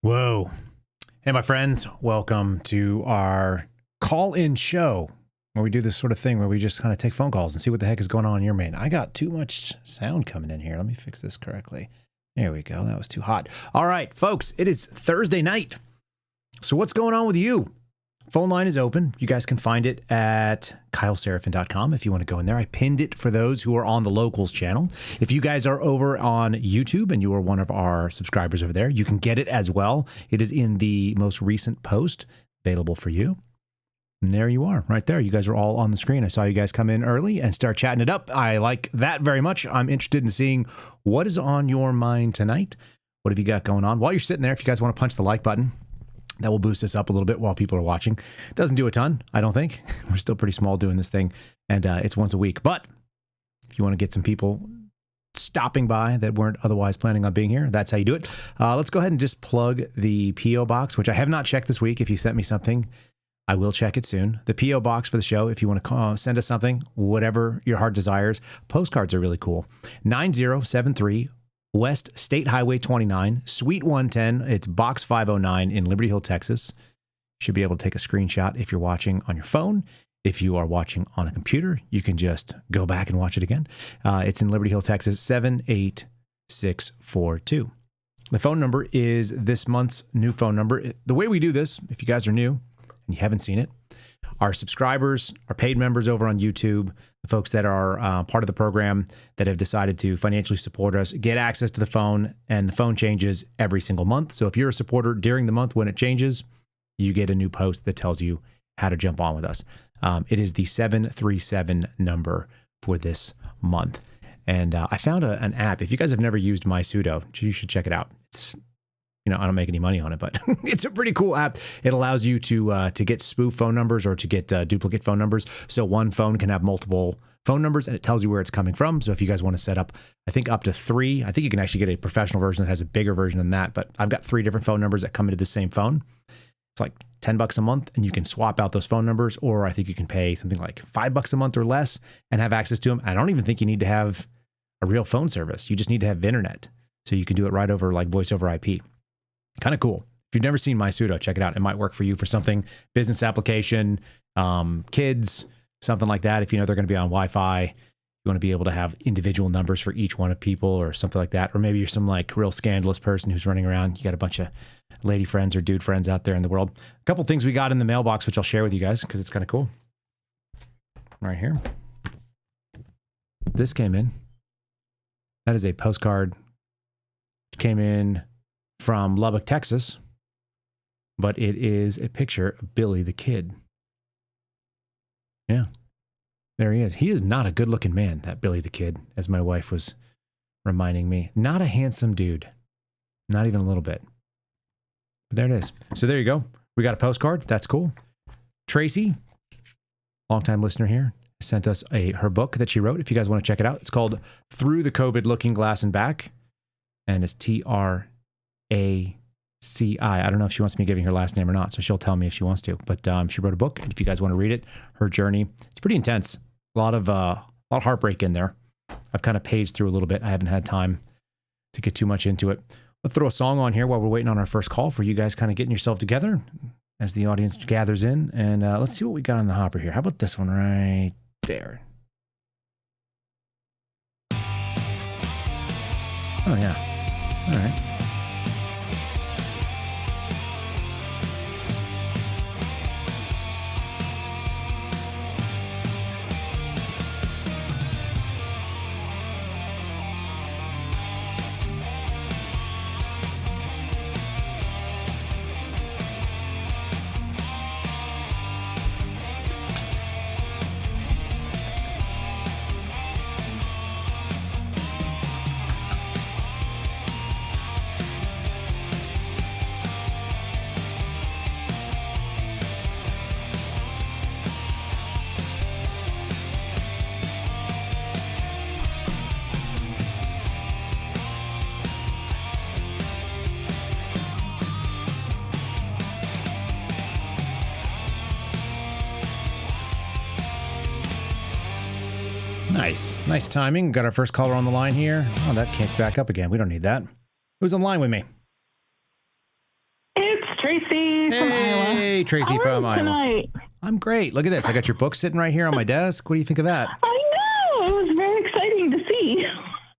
Whoa. Hey, my friends, welcome to our call-in show where we do this sort of thing where we just kind of take phone calls and see what the heck is going on in your main. I got too much sound coming in here. Let me fix this correctly. There we go. That was too hot. All right, folks, it is Thursday night. So what's going on with you? Phone line is open. You guys can find it at kyleserafin.com if you want to go in there. I pinned it for those who are on the locals channel. If you guys are over on YouTube and you are one of our subscribers over there, you can get it as well. It is in the most recent post available for you. And there you are, right there. You guys are all on the screen. I saw you guys come in early and start chatting it up. I like that very much. I'm interested in seeing what is on your mind tonight. What have you got going on? While you're sitting there, if you guys want to punch the like button, that will boost us up a little bit while people are watching. It doesn't do a ton, I don't think. We're still pretty small doing this thing, and it's once a week. But if you want to get some people stopping by that weren't otherwise planning on being here, that's how you do it. Let's go ahead and just plug the P.O. box, which I have not checked this week. If you sent me something, I will check it soon. The P.O. box for the show, if you want to send us something, whatever your heart desires. Postcards are really cool. 9073 West State Highway 29, Suite 110. It's Box 509 in Liberty Hill, Texas. Should be able to take a screenshot if you're watching on your phone. If you are watching on a computer, you can just go back and watch it again. It's in Liberty Hill, Texas, 78642. The phone number is this month's new phone number. The way we do this, if you guys are new and you haven't seen it, our subscribers, our paid members over on YouTube, the folks that are part of the program that have decided to financially support us, get access to the phone, and the phone changes every single month. So if you're a supporter during the month when it changes, you get a new post that tells you how to jump on with us. It is the 737 number for this month. And I found an app. If you guys have never used MySudo, you should check it out. It's, I don't make any money on it, but it's a pretty cool app. It allows you to get spoof phone numbers or to get duplicate phone numbers. So one phone can have multiple phone numbers, and it tells you where it's coming from. So if you guys want to set up, I think up to 3, I think you can actually get a professional version that has a bigger version than that. But I've got 3 different phone numbers that come into the same phone. It's like $10 a month, and you can swap out those phone numbers, or I think you can pay something like $5 a month or less and have access to them. I don't even think you need to have a real phone service. You just need to have internet. So you can do it right over like voice over IP. Kind of cool. If you've never seen MySudo, check it out. It might work for you for something, business application, kids, something like that. If you know they're going to be on Wi-Fi, you want to be able to have individual numbers for each one of people or something like that. Or maybe you're some like real scandalous person who's running around. You got a bunch of lady friends or dude friends out there in the world. A couple things we got in the mailbox, which I'll share with you guys because it's kind of cool. Right here. This came in. That is a postcard. It came in from Lubbock, Texas, but it is a picture of Billy the Kid. Yeah, there he is. He is not a good-looking man, that Billy the Kid, as my wife was reminding me. Not a handsome dude. Not even a little bit. But there it is. So there you go. We got a postcard. That's cool. Tracy, longtime listener here, sent us her book that she wrote. If you guys want to check it out, it's called Through the COVID Looking Glass and Back, and it's TRACI. I don't know if she wants me giving her last name or not, so she'll tell me if she wants to. But she wrote a book, and if you guys want to read it, her journey, it's pretty intense. A lot of heartbreak in there. I've kind of paged through a little bit. I haven't had time to get too much into it. Let's throw a song on here while we're waiting on our first call for you guys kind of getting yourself together as the audience gathers in. And let's see what we got on the hopper here. How about this one right there? Oh, yeah. All right. Nice timing. Got our first caller on the line here. Oh, that kicked back up again. We don't need that. Who's on the line with me? Tracy from Iowa. Hey, Tracy How are from you Iowa. tonight? I'm great. Look at this. I got your book sitting right here on my desk. What do you think of that? I know. It was very exciting to see.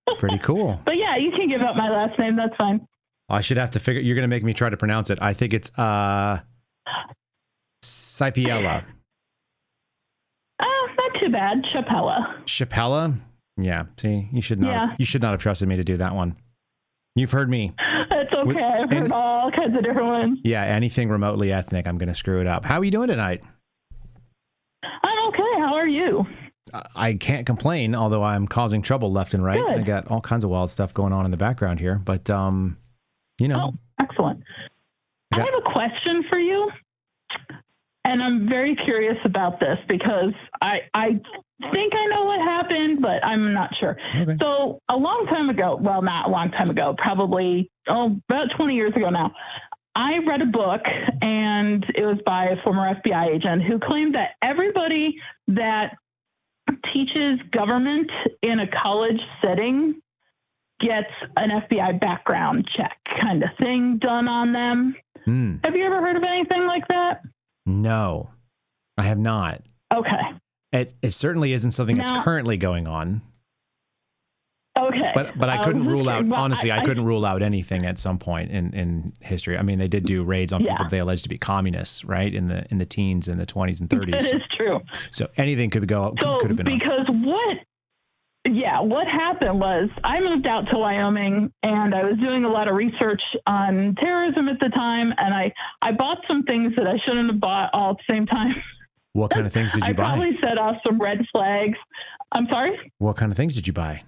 It's pretty cool. But yeah, you can give up my last name. That's fine. I should have to figure. You're going to make me try to pronounce it. I think it's Sipiella. Not too bad. Chapella? Yeah. See, you should not. Yeah. You should not have trusted me to do that one. You've heard me. It's okay. I've heard all kinds of different ones. Yeah, anything remotely ethnic, I'm going to screw it up. How are you doing tonight? I'm okay. How are you? I can't complain, although I'm causing trouble left and right. Good. I got all kinds of wild stuff going on in the background here, but you know. Oh, excellent. I have a question for you, and I'm very curious about this because I think I know what happened, but I'm not sure. Okay. So a long time ago, well, not a long time ago, probably about 20 years ago now, I read a book, and it was by a former FBI agent who claimed that everybody that teaches government in a college setting gets an FBI background check kind of thing done on them. Have you ever heard of anything like that? No, I have not. Okay. It certainly isn't something that's currently going on. Okay. But I couldn't rule out, honestly, I couldn't rule out anything at some point in history. I mean, they did do raids on people they alleged to be communists, right? In the teens and the 20s and 30s. That is true. So anything could have been because what happened was I moved out to Wyoming, and I was doing a lot of research on terrorism at the time, and I bought some things that I shouldn't have bought all at the same time. What kind of things did you buy? I probably set off some red flags. I'm sorry? What kind of things did you buy?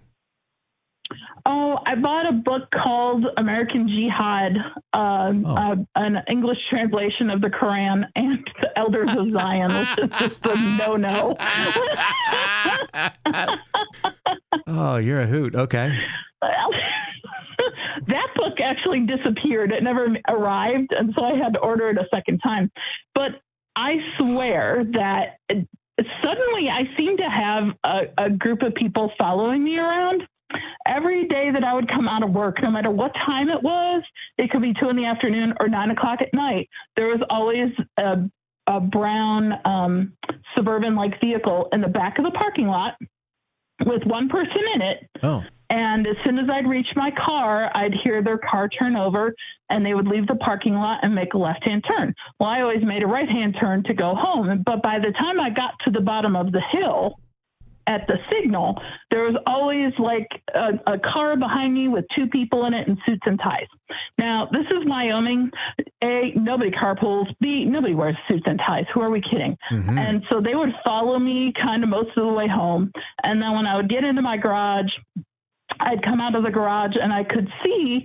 Oh, I bought a book called American Jihad, an English translation of the Quran and the Elders of Zion, which is just a no-no. Oh, you're a hoot. Okay. That book actually disappeared. It never arrived, and so I had to order it a second time. But I swear that suddenly I seem to have a group of people following me around. Every day that I would come out of work, no matter what time it was, it could be 2 PM or 9 o'clock at night, there was always a brown suburban-like vehicle in the back of the parking lot with one person in it. Oh. And as soon as I'd reach my car, I'd hear their car turn over, and they would leave the parking lot and make a left-hand turn. Well, I always made a right-hand turn to go home. But by the time I got to the bottom of the hill at the signal, there was always like a car behind me with 2 people in it in suits and ties. Now, this is Wyoming. A, nobody carpools. B, nobody wears suits and ties. Who are we kidding? Mm-hmm. And so they would follow me kind of most of the way home. And then when I would get into my garage, I'd come out of the garage and I could see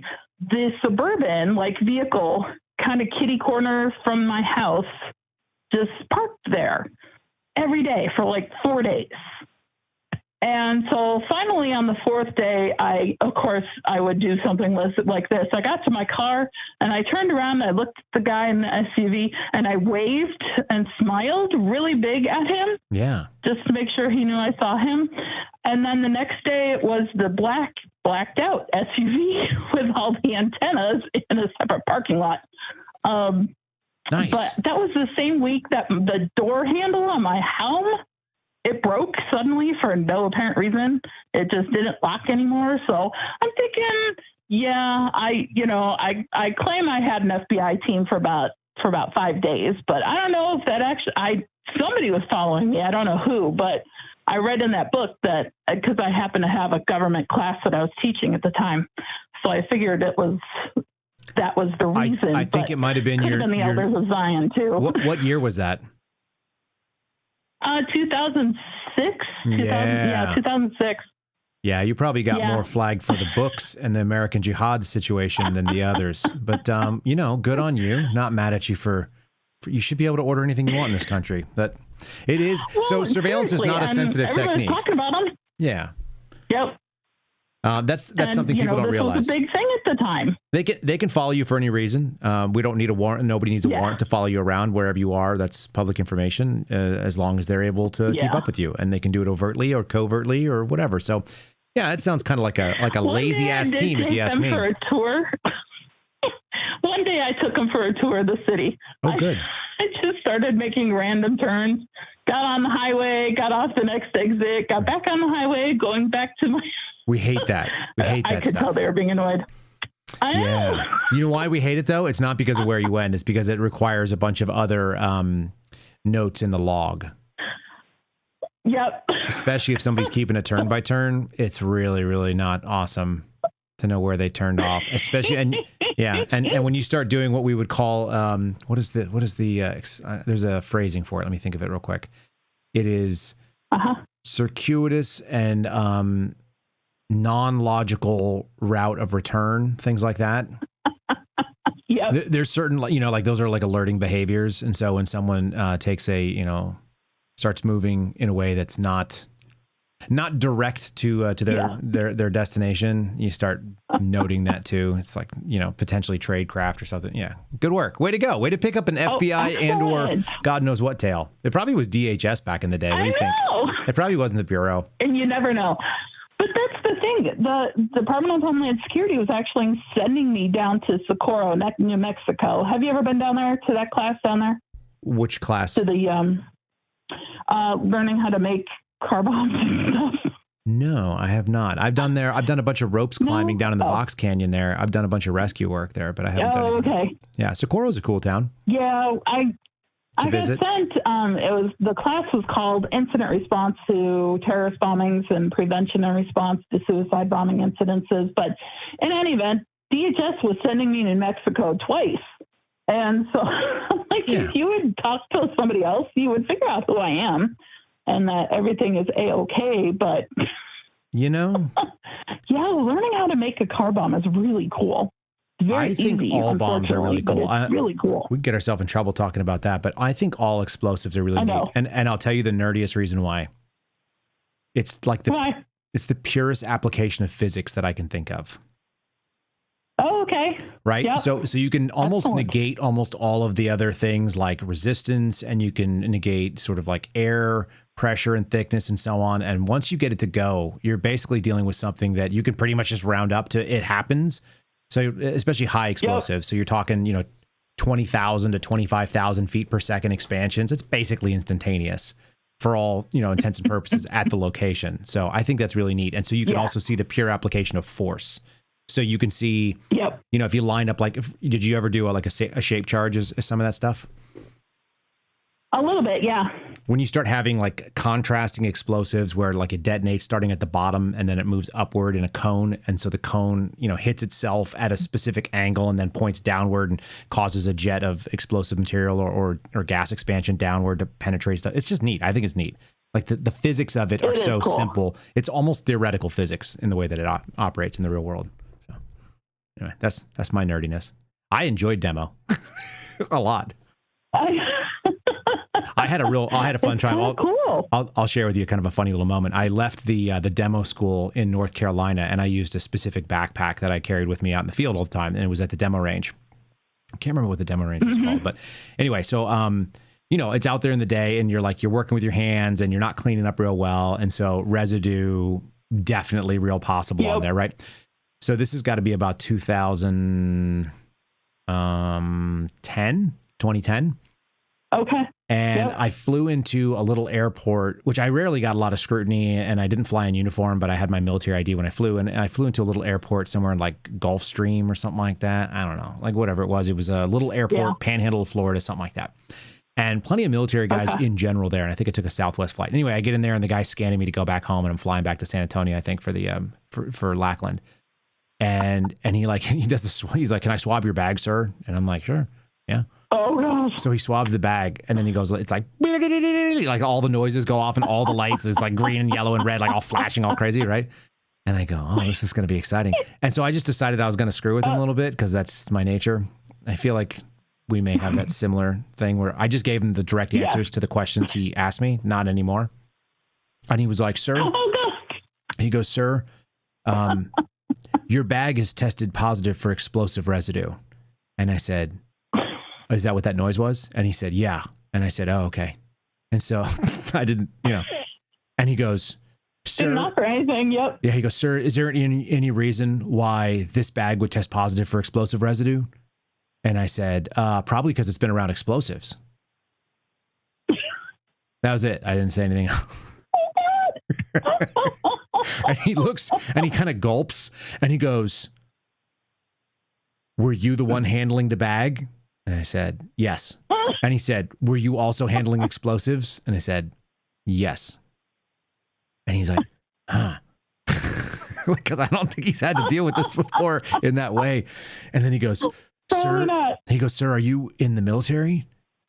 the suburban like vehicle kind of kitty corner from my house just parked there every day for like 4 days. And so finally on the 4th day, I would do something like this. I got to my car and I turned around and I looked at the guy in the SUV and I waved and smiled really big at him. Yeah. Just to make sure he knew I saw him. And then the next day it was the blacked out SUV with all the antennas in a separate parking lot. Nice. But that was the same week that the door handle on my helm, it broke suddenly for no apparent reason. It just didn't lock anymore. So I'm thinking, yeah, I claim I had an FBI team for about 5 days, but I don't know if that actually, somebody was following me. I don't know who, but I read in that book that because I happened to have a government class that I was teaching at the time. So I figured that was the reason. I think it might have been the Elders of Zion too. What year was that? 2006. Yeah. 2006. Yeah, you probably got more flagged for the books and the American Jihad situation than the others. But, good on you. Not mad at you for you should be able to order anything you want in this country. That it is. Well, so surveillance is not a sensitive technique. Talking about them. Yeah. Yep. That's something people don't realize. This was a big thing at the time. They can follow you for any reason. We don't need a warrant. Nobody needs a warrant to follow you around wherever you are. That's public information, as long as they're able to keep up with you, and they can do it overtly or covertly or whatever. So, yeah, it sounds kind of like a lazy ass team, if you ask me. For a tour. Well, one day I took him for a tour of the city. Oh, good. I just started making random turns, got on the highway, got off the next exit, got back on the highway, going back to my... We hate that. We hate that I could stuff. tell they were being annoyed. I know. Yeah. You know why we hate it, though? It's not because of where you went. It's because it requires a bunch of other notes in the log. Yep. Especially if somebody's keeping a turn by turn, it's really, really not awesome to know where they turned off. Especially, and yeah, and when you start doing what we would call, there's a phrasing for it. Let me think of it real quick. It is circuitous and non-logical route of return, things like that. Yeah. There's certain, like those are like alerting behaviors. And so when someone takes starts moving in a way that's not direct to their destination, you start noting that too. It's like, potentially tradecraft or something. Yeah. Good work. Way to go. Way to pick up an FBI and or God knows what tail. It probably was DHS back in the day. What do you think? It probably wasn't the Bureau. And you never know. But that's the thing. The Department of Homeland Security was actually sending me down to Socorro, New Mexico. Have you ever been down there to that class down there? Which class? To the learning how to make car bombs and stuff. No, I have not. I've done a bunch of ropes climbing down in the Box Canyon there. I've done a bunch of rescue work there, but I haven't done anything. Okay. Yeah, Socorro's a cool town. Yeah, I got sent. The class was called Incident Response to Terrorist Bombings and Prevention and Response to Suicide Bombing Incidences. But in any event, DHS was sending me to New Mexico twice. And so, if you would talk to somebody else, you would figure out who I am and that everything is A-okay. But, learning how to make a car bomb is really cool. I think easy, all bombs are really cool. It's really cool. We get ourselves in trouble talking about that, but I think all explosives are really neat. And I'll tell you the nerdiest reason why. It's like it's the purest application of physics that I can think of. Oh, okay. Right. Yep. So you can almost negate almost all of the other things like resistance, and you can negate sort of like air pressure and thickness and so on. And once you get it to go, you're basically dealing with something that you can pretty much just round up to it happens. So especially high explosives. Yep. So you're talking, 20,000 to 25,000 feet per second expansions. It's basically instantaneous for all, intents and purposes at the location. So I think that's really neat. And so you can also see the pure application of force. So you can see, if you line up, did you ever do a shape charge as some of that stuff? A little bit, yeah. When you start having contrasting explosives where it detonates starting at the bottom and then it moves upward in a cone. And so the cone, hits itself at a specific angle and then points downward and causes a jet of explosive material or gas expansion downward to penetrate stuff. It's just neat. I think it's neat. The physics of it are so cool. Simple. It's almost theoretical physics in the way that it operates in the real world. So anyway, that's my nerdiness. I enjoyed demo a lot. I had a fun time. I'll share with you kind of a funny little moment. I left the demo school in North Carolina, and I used a specific backpack that I carried with me out in the field all the time, and it was at the demo range. I can't remember what the demo range was called, but anyway, so it's out there in the day, and you're working with your hands, and you're not cleaning up real well, and so residue definitely real possible on there, right? So this has got to be about 2010. Okay. And I flew into a little airport, which I rarely got a lot of scrutiny, and I didn't fly in uniform, but I had my military ID when I flew. And I flew into a little airport somewhere in Gulfstream or something like that. I don't know, whatever it was. It was a little airport, Panhandle of Florida, something like that. And plenty of military guys in general there. And I think I took a Southwest flight. Anyway, I get in there and the guy's scanning me to go back home, and I'm flying back to San Antonio, I think, for the for Lackland. And he does this. He's like, "Can I swab your bag, sir?" And I'm like, "Sure, yeah." Oh gosh. So he swabs the bag, and then he goes, it's like all the noises go off and all the lights is green and yellow and red, all flashing all crazy, right? And I go, oh, this is going to be exciting. And so I just decided I was going to screw with him a little bit because that's my nature. I feel like we may have that similar thing where I just gave him the direct answers to the questions he asked me, not anymore. And he was like, sir, he goes, sir, your bag is tested positive for explosive residue. And I said, is that what that noise was? And he said, yeah. And I said, oh, okay. And so I didn't, and he goes, sir, not for anything. Yep. Yeah. He goes, sir, is there any reason why this bag would test positive for explosive residue? And I said, probably because it's been around explosives. That was it. I didn't say anything else. And he looks and he kind of gulps and he goes, were you the one handling the bag? And I said, yes. And he said, were you also handling explosives? And I said, yes. And he's like, huh. Because I don't think he's had to deal with this before in that way. And then he goes, sir, are you in the military?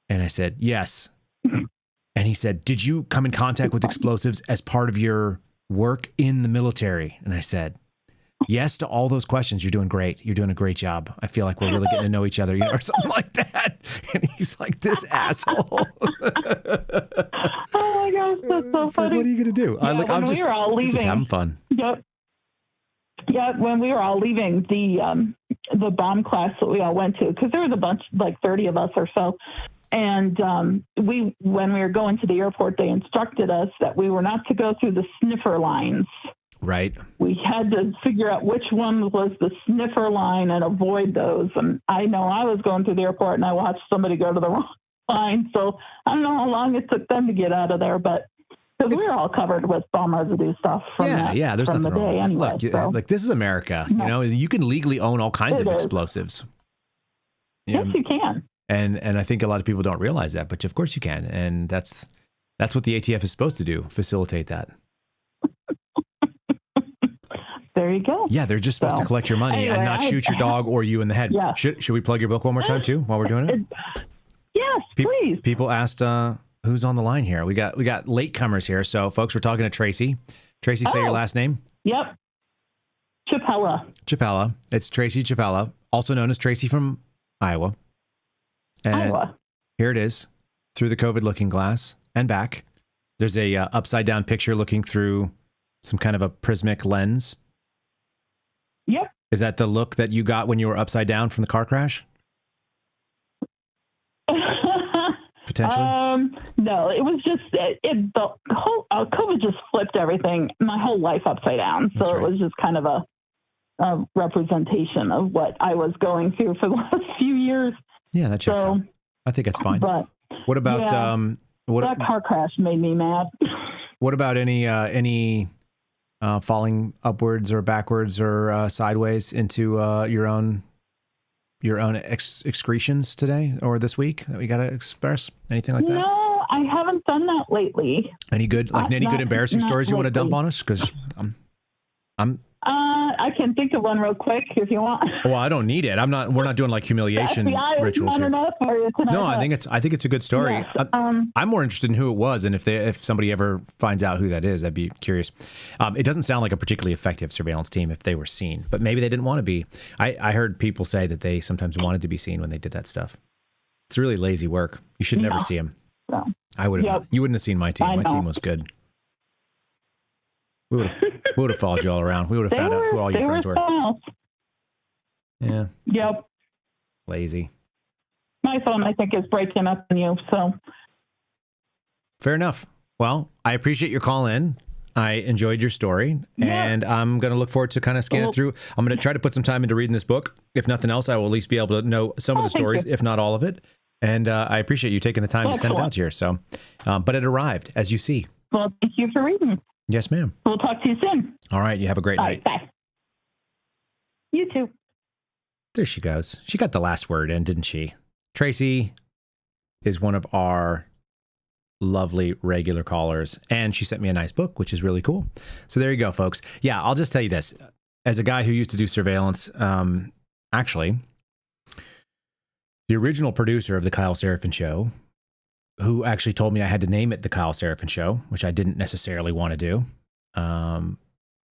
And I said, yes. And he said, did you come in contact with explosives as part of your work in the military? And I said, yes to all those questions. You're doing great. You're doing a great job. I feel like we're really getting to know each other, or something like that. And he's like, this asshole. Oh my gosh, that's so funny. What are you going to do? Yeah, I'm just having fun. Yep. Yeah, when we were all leaving the bomb class that we all went to, because there was a bunch, like 30 of us or so. And when we were going to the airport, they instructed us that we were not to go through the sniffer lines. Right. We had to figure out which one was the sniffer line and avoid those. And I know I was going through the airport and I watched somebody go to the wrong line. So I don't know how long it took them to get out of there, but because we were all covered with bomb residue stuff from there's from nothing the wrong day with anyway. Look, so. like this is America. You know, you can legally own all kinds of explosives. Yes, you can. And I think a lot of people don't realize that, but of course you can. And that's what the ATF is supposed to do, facilitate that. There you go. Yeah, they're just supposed to collect your money and not shoot your dog or you in the head. Yeah. Should we plug your book one more time too while we're doing it? Yes, please. People asked who's on the line here. We got latecomers here. So folks, we're talking to Tracy. Tracy, say your last name. Yep. Chapella. It's Tracy Chapella, also known as Tracy from Iowa. And Iowa. Here it is, through the COVID looking glass and back. There's a upside down picture looking through some kind of a prismatic lens. Yep. Is that the look that you got when you were upside down from the car crash? Potentially? No, it was just the whole COVID just flipped everything, my whole life upside down. So It was just kind of a representation of what I was going through for the last few years. Yeah, that checks out. I think that's fine. But what about that car crash made me mad. What about any falling upwards or backwards or sideways into your own excretions today or this week that we got to express? Anything like that? No, I haven't done that lately. Any good embarrassing stories you want to dump on us? Because I can think of one real quick if you want. Well, I don't need it. We're not doing like humiliation rituals here. No, I think it's a good story. Yes, I'm more interested in who it was, and if somebody ever finds out who that is, I'd be curious. It doesn't sound like a particularly effective surveillance team if they were seen, but maybe they didn't want to be. I heard people say that they sometimes wanted to be seen when they did that stuff. It's really lazy work. You should never see them. No. I would have. Yep. You wouldn't have seen my team. My team was good. We would have followed you all around. We would have found out who all your friends were. Yeah. Yep. Lazy. My phone, I think, is breaking up on you. So. Fair enough. Well, I appreciate your call in. I enjoyed your story, and I'm going to look forward to kind of scanning through. I'm going to try to put some time into reading this book. If nothing else, I will at least be able to know some of the stories, if not all of it. And I appreciate you taking the time to send it out here. So, but it arrived, as you see. Well, thank you for reading. Yes, ma'am. We'll talk to you soon. All right. You have a great night. Bye. You too. There she goes. She got the last word in, didn't she? Tracy is one of our lovely regular callers, and she sent me a nice book, which is really cool. So there you go, folks. Yeah, I'll just tell you this. As a guy who used to do surveillance, actually, the original producer of the Kyle Seraphin Show, who actually told me I had to name it the Kyle Seraphin Show, which I didn't necessarily want to do,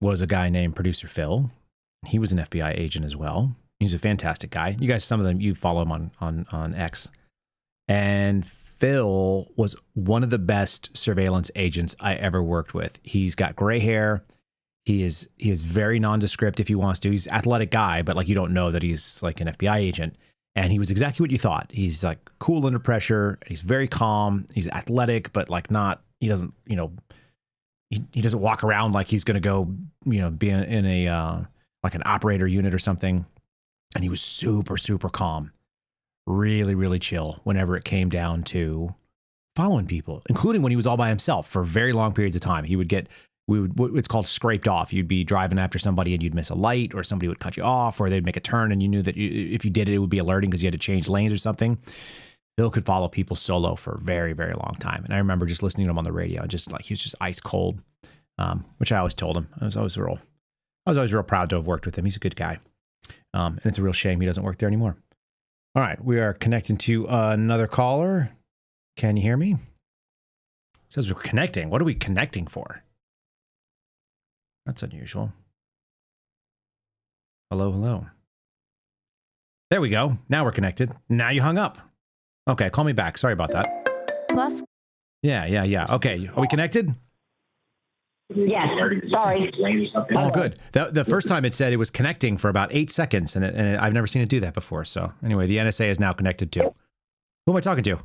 was a guy named Producer Phil. He was an FBI agent as well. He's a fantastic guy. You guys, some of them, you follow him on X. And Phil was one of the best surveillance agents I ever worked with. He's got gray hair. He is very nondescript if he wants to. He's an athletic guy, but like you don't know that he's like an FBI agent. And he was exactly what you thought. He's like cool under pressure. He's very calm. He's athletic, but like not, he doesn't, he doesn't walk around like he's going to go, be in a, like an operator unit or something. And he was super, super calm. really, really chill whenever it came down to following people, including when he was all by himself for very long periods of time. He would get, it's called scraped off. You'd be driving after somebody and you'd miss a light, or somebody would cut you off, or they'd make a turn and you knew that if you did it, it would be alerting because you had to change lanes or something. Bill could follow people solo for a very, very long time. And I remember just listening to him on the radio, just like, he was just ice cold, which I always told him. I was always real proud to have worked with him. He's a good guy. And it's a real shame he doesn't work there anymore. All right. We are connecting to another caller. Can you hear me? It says we're connecting. What are we connecting for? That's unusual. Hello, hello. There we go. Now we're connected. Now you hung up. Okay, call me back. Sorry about that. Plus. Yeah. Okay, are we connected? Yes. Sorry. Oh, good. The first time it said it was connecting for about 8 seconds, and I've never seen it do that before. So anyway, the NSA is now connected too. Who am I talking to?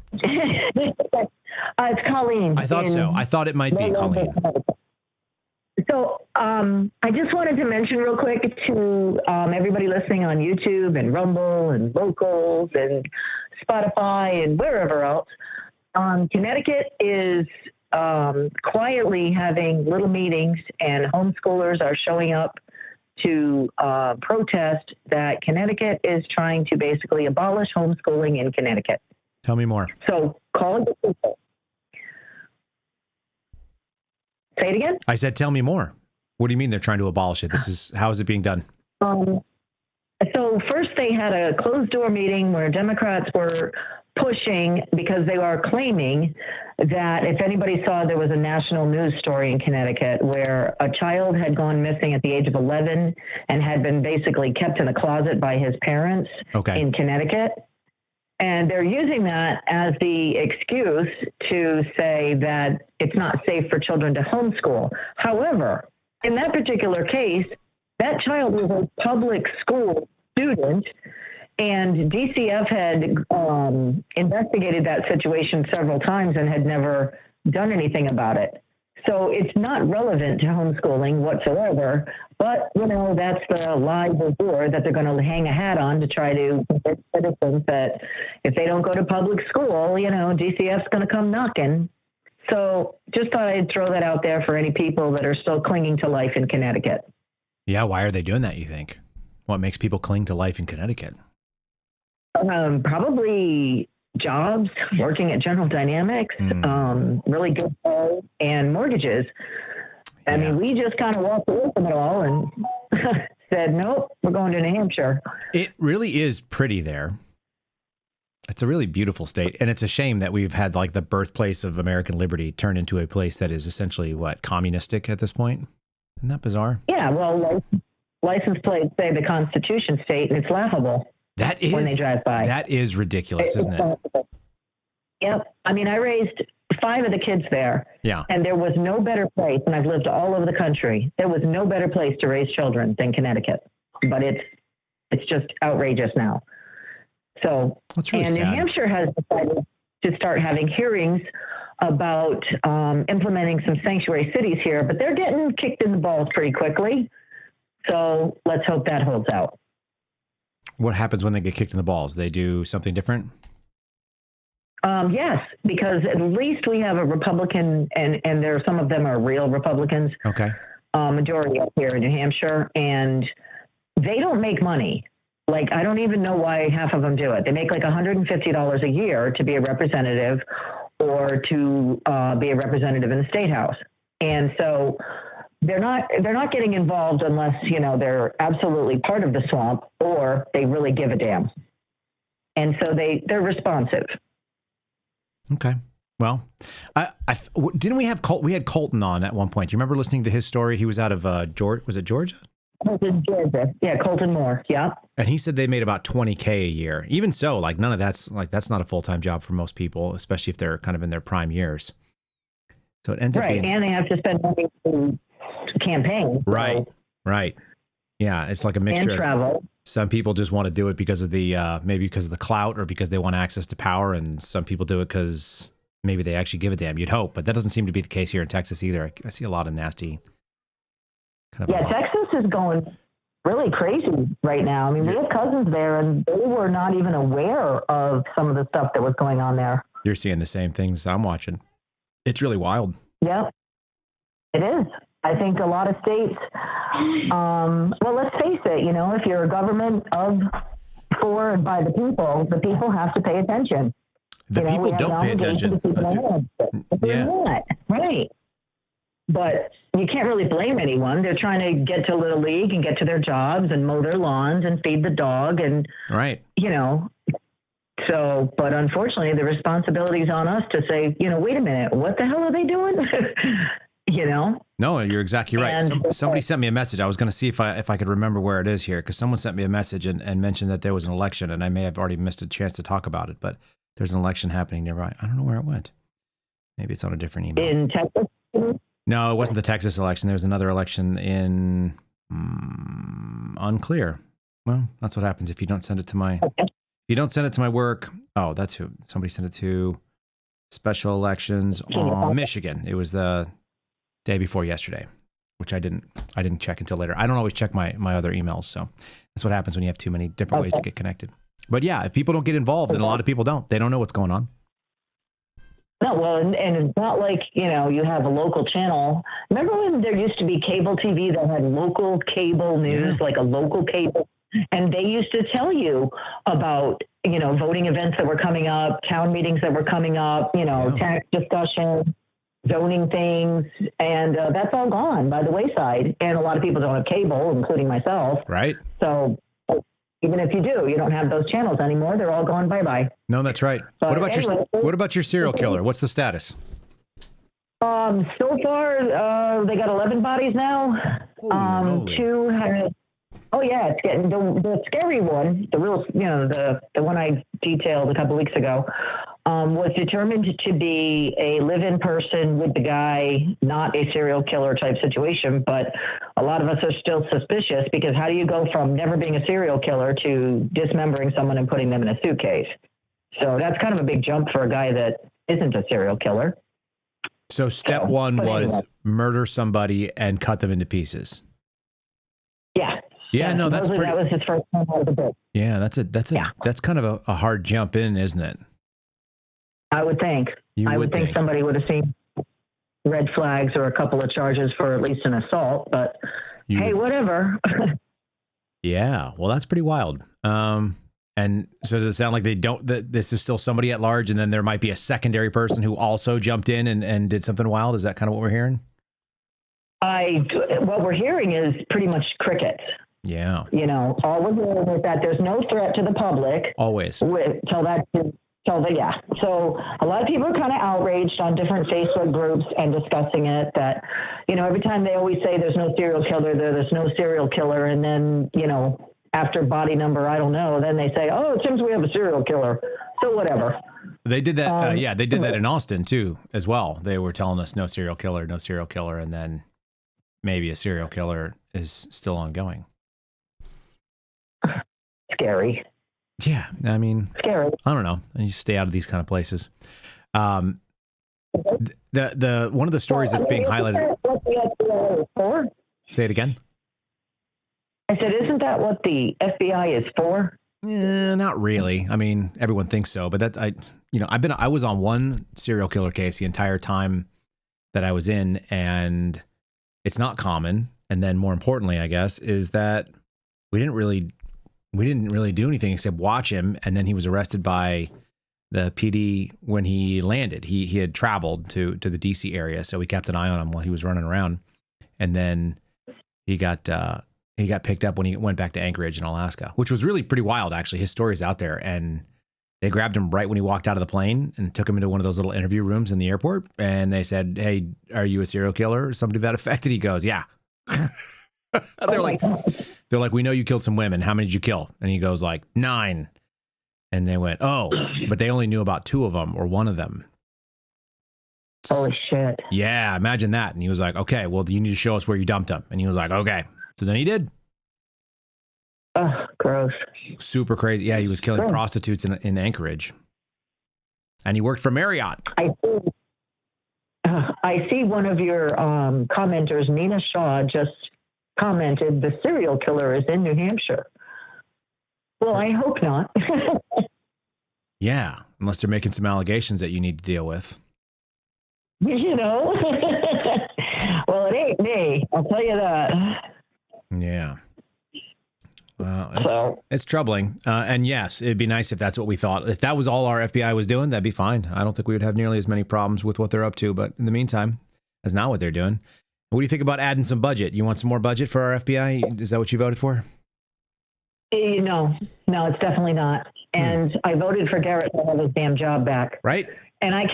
It's Colleen. I thought so. I thought it might be Colleen. So I just wanted to mention real quick to everybody listening on YouTube and Rumble and Locals and Spotify and wherever else, Connecticut is quietly having little meetings, and homeschoolers are showing up to protest that Connecticut is trying to basically abolish homeschooling in Connecticut. Tell me more. So call the people. Say it again? I said, tell me more. What do you mean they're trying to abolish it? How is it being done? So first they had a closed door meeting where Democrats were pushing, because they are claiming that if anybody saw, there was a national news story in Connecticut where a child had gone missing at the age of 11 and had been basically kept in a closet by his parents in Connecticut. And they're using that as the excuse to say that it's not safe for children to homeschool. However, in that particular case, that child was a public school student, and DCF had investigated that situation several times and had never done anything about it. So it's not relevant to homeschooling whatsoever, but, that's the lie before that they're going to hang a hat on to try to convince citizens that if they don't go to public school, DCF's going to come knocking. So just thought I'd throw that out there for any people that are still clinging to life in Connecticut. Yeah, why are they doing that, you think? What makes people cling to life in Connecticut? Probably jobs, working at General Dynamics, really good pay, and mortgages. I mean, we just kind of walked away from it all and said, nope, we're going to New Hampshire. It really is pretty there. It's a really beautiful state. And it's a shame that we've had like the birthplace of American liberty turn into a place that is essentially communistic at this point. Isn't that bizarre? Yeah, well, license plates say the Constitution state, and it's laughable. That is, when they drive by. That is ridiculous, isn't it? Yep. I mean, I raised 5 of the kids there. Yeah. And there was no better place, and I've lived all over the country. There was no better place to raise children than Connecticut. But it's just outrageous now. So, that's really and sad. New Hampshire has decided to start having hearings about implementing some sanctuary cities here, but they're getting kicked in the balls pretty quickly. So let's hope that holds out. What happens when they get kicked in the balls? They do something different? Yes, because at least we have a Republican, and there some of them are real Republicans. Okay. Majority up here in New Hampshire, and they don't make money. Like, I don't even know why half of them do it. They make like $150 a year to be a representative or to be a representative in the State House. And so they're not getting involved unless, they're absolutely part of the swamp or they really give a damn. And so they're responsive. Okay. Well, didn't we have we had Colton on at one point. Do you remember listening to his story? He was out of Georgia. Was it Georgia? Colton, Georgia. Yeah, Colton Moore. Yeah. And he said they made about $20K a year. Even so, none of that's that's not a full-time job for most people, especially if they're kind of in their prime years. So it ends up being, and they have to spend money to campaign. Right. So. Right. Yeah, it's like a mixture. And travel. Some people just want to do it because of the maybe because of the clout or because they want access to power, and some people do it because maybe they actually give a damn. You'd hope, but that doesn't seem to be the case here in Texas either. I see a lot of nasty. Texas is going really crazy right now. I mean, we have cousins there, and they were not even aware of some of the stuff that was going on there. You're seeing the same things I'm watching. It's really wild. Yeah, it is. I think a lot of states, well, let's face it, you know, if you're a government of, for, and by the people have to pay attention. The people don't pay attention. They're not, right. But you can't really blame anyone. They're trying to get to Little League and get to their jobs and mow their lawns and feed the dog and, right. You know, so, but unfortunately the responsibility is on us to say, you know, wait a minute, what the hell are they doing? You know? No, you're exactly right. Somebody sent me a message. I was going to see if I could remember where it is here, because someone sent me a message and mentioned that there was an election, and I may have already missed a chance to talk about it, but there's an election happening nearby. I don't know where it went. Maybe it's on a different email. In Texas? No, it wasn't the Texas election. There was another election in unclear. Well, that's what happens if you don't send it to my if you don't send it to my work. Oh, that's who somebody sent it to. Special elections on Michigan. It was the day before yesterday, which I didn't check until later. I don't always check my other emails, so that's what happens when you have too many different ways to get connected. But yeah, if people don't get involved, and a lot of people don't, they don't know what's going on. No, well, and it's not like, you know, you have a local channel. Remember when there used to be cable TV that had local cable news, like a local cable, and they used to tell you about, you know, voting events that were coming up, town meetings that were coming up, you know, tax discussion, zoning things, and that's all gone by the wayside. And a lot of people don't have cable, including myself. Right. So even if you do, you don't have those channels anymore. They're all gone bye-bye. No, that's right. What about your serial killer? What's the status? So far, they got 11 bodies now. Two had, it's getting the scary one, the real, you know, the one I detailed a couple weeks ago, was determined to be a live-in person with the guy, not a serial killer type situation. But a lot of us are still suspicious, because how do you go from never being a serial killer to dismembering someone and putting them in a suitcase? So that's kind of a big jump for a guy that isn't a serial killer. So step one was murder somebody and cut them into pieces. Yeah. Yeah, no, that was his first time out of the book. Yeah, that's kind of a hard jump in, isn't it? I would think. I would think somebody would have seen red flags or a couple of charges for at least an assault, but hey, whatever. Yeah, well, that's pretty wild. And so does it sound like that this is still somebody at large, and then there might be a secondary person who also jumped in and did something wild? Is that kind of what we're hearing? What we're hearing is pretty much crickets. Yeah. You know, all we're hearing is that there's no threat to the public. Always. So a lot of people are kind of outraged on different Facebook groups and discussing it, that, you know, every time they always say there's no serial killer there's no serial killer. And then, you know, after body number, I don't know, then they say, oh, it seems we have a serial killer. So whatever. They did that. They did that in Austin too, as well. They were telling us no serial killer. And then maybe a serial killer is still ongoing. Scary. Yeah, I mean, scary. I don't know. You stay out of these kind of places. The one of the stories that's being highlighted. What the FBI is for? Say it again. I said, isn't that what the FBI is for? Not really. I mean, everyone thinks so, but I was on one serial killer case the entire time that I was in, and it's not common. And then more importantly, I guess, is that we didn't really do anything except watch him. And then he was arrested by the PD when he landed. He had traveled to the DC area, so we kept an eye on him while he was running around. And then he got picked up when he went back to Anchorage in Alaska, which was really pretty wild, actually. His story's out there, and they grabbed him right when he walked out of the plane and took him into one of those little interview rooms in the airport. And they said, "Hey, are you a serial killer?" or something to that effect. And he goes, "Yeah." They're like, "We know you killed some women. How many did you kill?" And he goes like 9. And they went, "Oh, but they only knew about 2 of them or 1 of them." Holy shit. Yeah, imagine that. And he was like, "Okay, well, you need to show us where you dumped them." And he was like, "Okay." So then he did. Ugh, gross. Super crazy. Yeah, he was killing prostitutes in Anchorage. And he worked for Marriott. I see one of your commenters, Nina Shaw, just commented, the serial killer is in New Hampshire. Well, I hope not. Yeah, unless they're making some allegations that you need to deal with. You know? Well, it ain't me. I'll tell you that. Yeah. Well, it's troubling. And yes, it'd be nice if that's what we thought. If that was all our FBI was doing, that'd be fine. I don't think we would have nearly as many problems with what they're up to. But in the meantime, that's not what they're doing. What do you think about adding some budget? You want some more budget for our FBI? Is that what you voted for? No, it's definitely not. And I voted for Garrett to have his damn job back. Right. And I've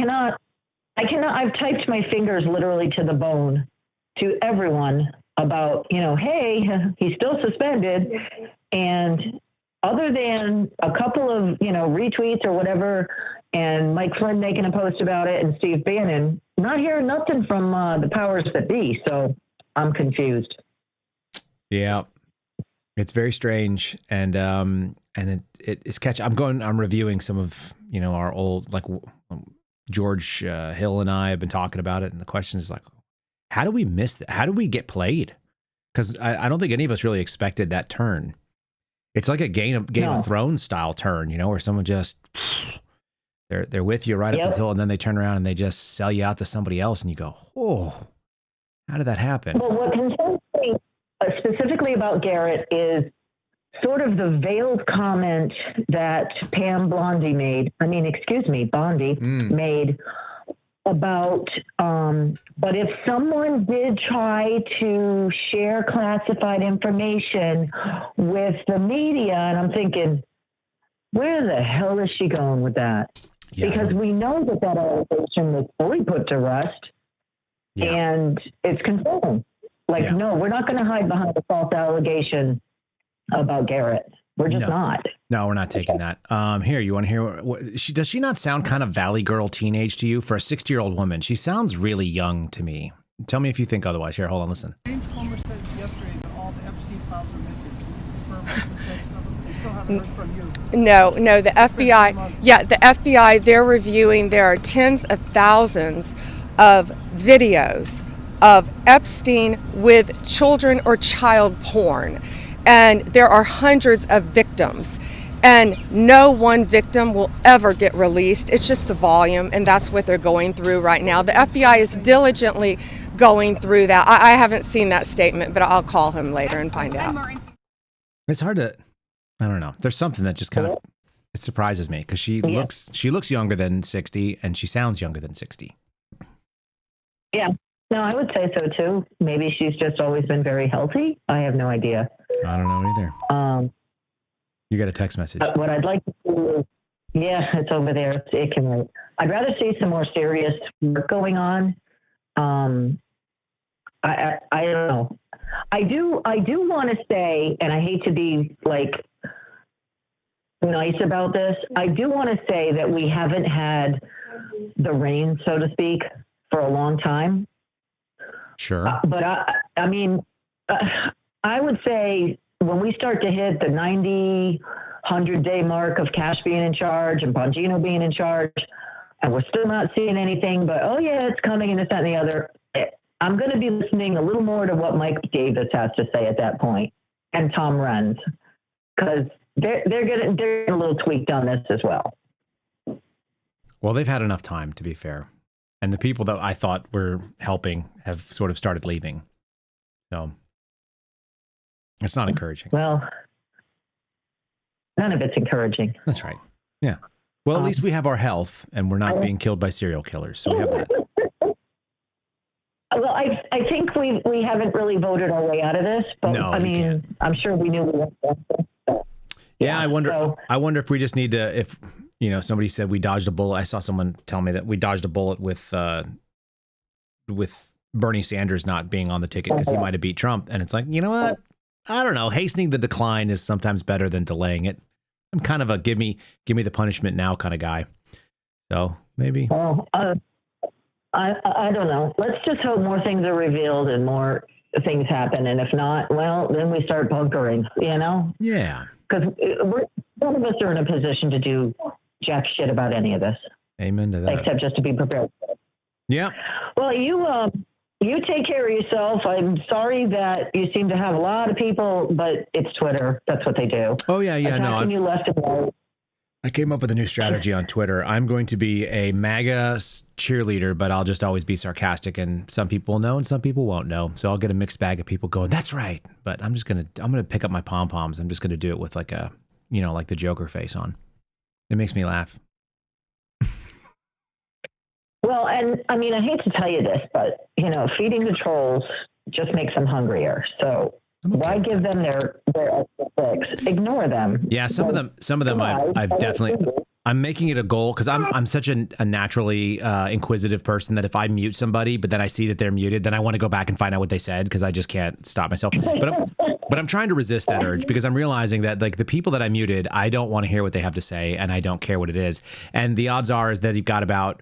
typed my fingers literally to the bone to everyone about, hey, he's still suspended. And other than a couple of, retweets or whatever, and Mike Flynn making a post about it and Steve Bannon, not hearing nothing from the powers that be. So I'm confused. Yeah. It's very strange. And it's I'm reviewing some of, our old, like George Hill and I have been talking about it. And the question is like, how do we miss that? How do we get played? Because I don't think any of us really expected that turn. It's like a Game of Thrones style turn, where someone just, they're with you right up until, and then they turn around and they just sell you out to somebody else. And you go, oh, how did that happen? Well, what concerns me specifically about Garrett is sort of the veiled comment that Bondi made about, but if someone did try to share classified information with the media, and I'm thinking, where the hell is she going with that? Yeah. Because we know that allegation was fully put to rest, and it's concerning. No, we're not going to hide behind a false allegation about Garrett. We're just not. No, we're not taking that. Here, you want to hear does she not sound kind of Valley Girl teenage to you? For a 60-year-old woman, she sounds really young to me. Tell me if you think otherwise. Here, hold on, listen. James Comer said yesterday that all the Epstein files are missing. They still haven't heard from you. No, the FBI, the FBI, they're reviewing, there are tens of thousands of videos of Epstein with children or child porn. And there are hundreds of victims, and no one victim will ever get released. It's just the volume, and that's what they're going through right now. The FBI is diligently going through that. I haven't seen that statement, but I'll call him later and find out. It's hard to, I don't know. There's something that just kind of, it surprises me because she looks younger than 60, and she sounds younger than 60. Yeah. No, I would say so too. Maybe she's just always been very healthy. I have no idea. I don't know either. You got a text message. What I'd like to see is, it's over there. It can wait. I'd rather see some more serious work going on. I don't know. I do want to say, and I hate to be like nice about this, I do want to say that we haven't had the rain, so to speak, for a long time. Sure. But I would say when we start to hit the 90, 100-day mark of Cash being in charge and Bongino being in charge, and we're still not seeing anything, but, it's coming and this, that, and the other, I'm going to be listening a little more to what Mike Davis has to say at that point, and Tom Renz, because they're getting a little tweaked on this as well. Well, they've had enough time, to be fair. And the people that I thought were helping have sort of started leaving. So it's not encouraging. Well, none of it's encouraging. That's right. Yeah. Well, at least we have our health and we're not being killed by serial killers. So we have that. Well, I think we haven't really voted our way out of this, but no, I'm sure we knew we weren't. Yeah, I wonder if we just need to, if somebody said we dodged a bullet. I saw someone tell me that we dodged a bullet with Bernie Sanders not being on the ticket because he might have beat Trump. And it's like, you know what? I don't know. Hastening the decline is sometimes better than delaying it. I'm kind of a give me the punishment now kind of guy. So maybe. Well, I don't know. Let's just hope more things are revealed and more things happen. And if not, well, then we start bunkering, Yeah. Because none of us are in a position to do jack shit about any of this. Amen to that. Except just to be prepared. Yeah. Well, you you take care of yourself. I'm sorry that you seem to have a lot of people, but it's Twitter. That's what they do. Oh, yeah, no. You left and right. I came up with a new strategy on Twitter. I'm going to be a MAGA cheerleader, but I'll just always be sarcastic, and some people know and some people won't know. So I'll get a mixed bag of people going, that's right. But I'm going to pick up my pom-poms. I'm just going to do it with like a, like the Joker face on. It makes me laugh. Well, and I mean, I hate to tell you this, but feeding the trolls just makes them hungrier. So why give them their extra fix? Ignore them. Yeah, some of them I've definitely. I'm making it a goal because I'm such a naturally inquisitive person that if I mute somebody, but then I see that they're muted, then I want to go back and find out what they said because I just can't stop myself. But I'm trying to resist that urge because I'm realizing that like the people that I muted, I don't want to hear what they have to say, and I don't care what it is. And the odds are is that you've got about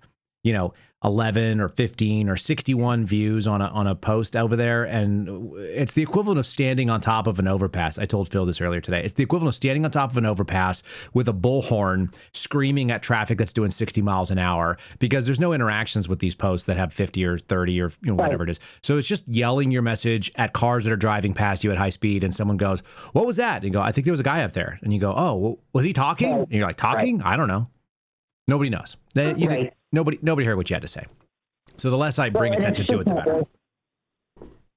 11 or 15 or 61 views on a post over there. And it's the equivalent of standing on top of an overpass. I told Phil this earlier today. It's the equivalent of standing on top of an overpass with a bullhorn screaming at traffic that's doing 60 miles an hour because there's no interactions with these posts that have 50 or 30 or whatever it is. So it's just yelling your message at cars that are driving past you at high speed. And someone goes, what was that? And you go, I think there was a guy up there. And you go, oh, well, was he talking? And you're like, talking? Right. I don't know. Nobody knows. Nobody heard what you had to say. So the less I bring attention to it, the better.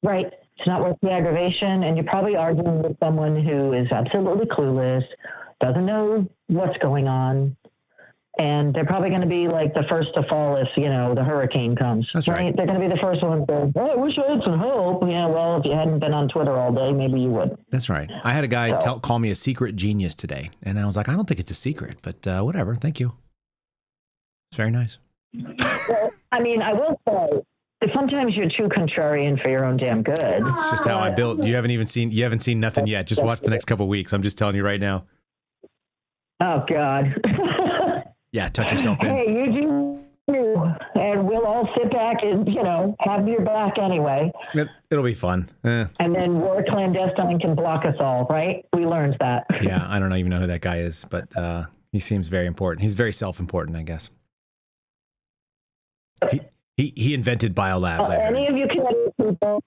Right. It's not worth the aggravation. And you're probably arguing with someone who is absolutely clueless, doesn't know what's going on. And they're probably going to be like the first to fall if, the hurricane comes. That's right. They're going to be the first ones to go, I wish I had some help. Yeah, well, if you hadn't been on Twitter all day, maybe you would. That's right. I had a guy call me a secret genius today. And I was like, I don't think it's a secret, but whatever. Thank you. It's very nice. Well, I mean, I will say, sometimes you're too contrarian for your own damn good. It's just how I built. You haven't seen nothing yet. Just watch the next couple of weeks. I'm just telling you right now. Oh God. Yeah, tuck yourself in. Hey, you do, and we'll all sit back and have your back anyway. It'll be fun. And then war clandestine can block us all, right? We learned that. Yeah, I don't even know who that guy is, but he seems very important. He's very self-important, I guess. He invented biolabs. Any of you Connecticut people?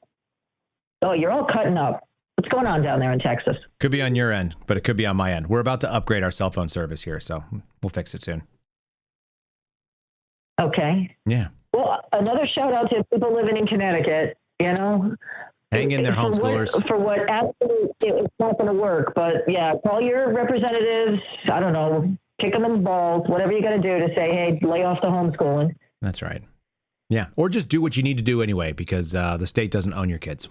Oh, you're all cutting up. What's going on down there in Texas? Could be on your end, but it could be on my end. We're about to upgrade our cell phone service here, so we'll fix it soon. Okay. Yeah. Well, another shout out to people living in Connecticut. Hang in there, homeschoolers. For what absolutely it's not going to work, but yeah, call your representatives. I don't know, kick them in the balls, whatever you got to do to say, hey, lay off the homeschooling. That's right. Yeah. Or just do what you need to do anyway, because the state doesn't own your kids.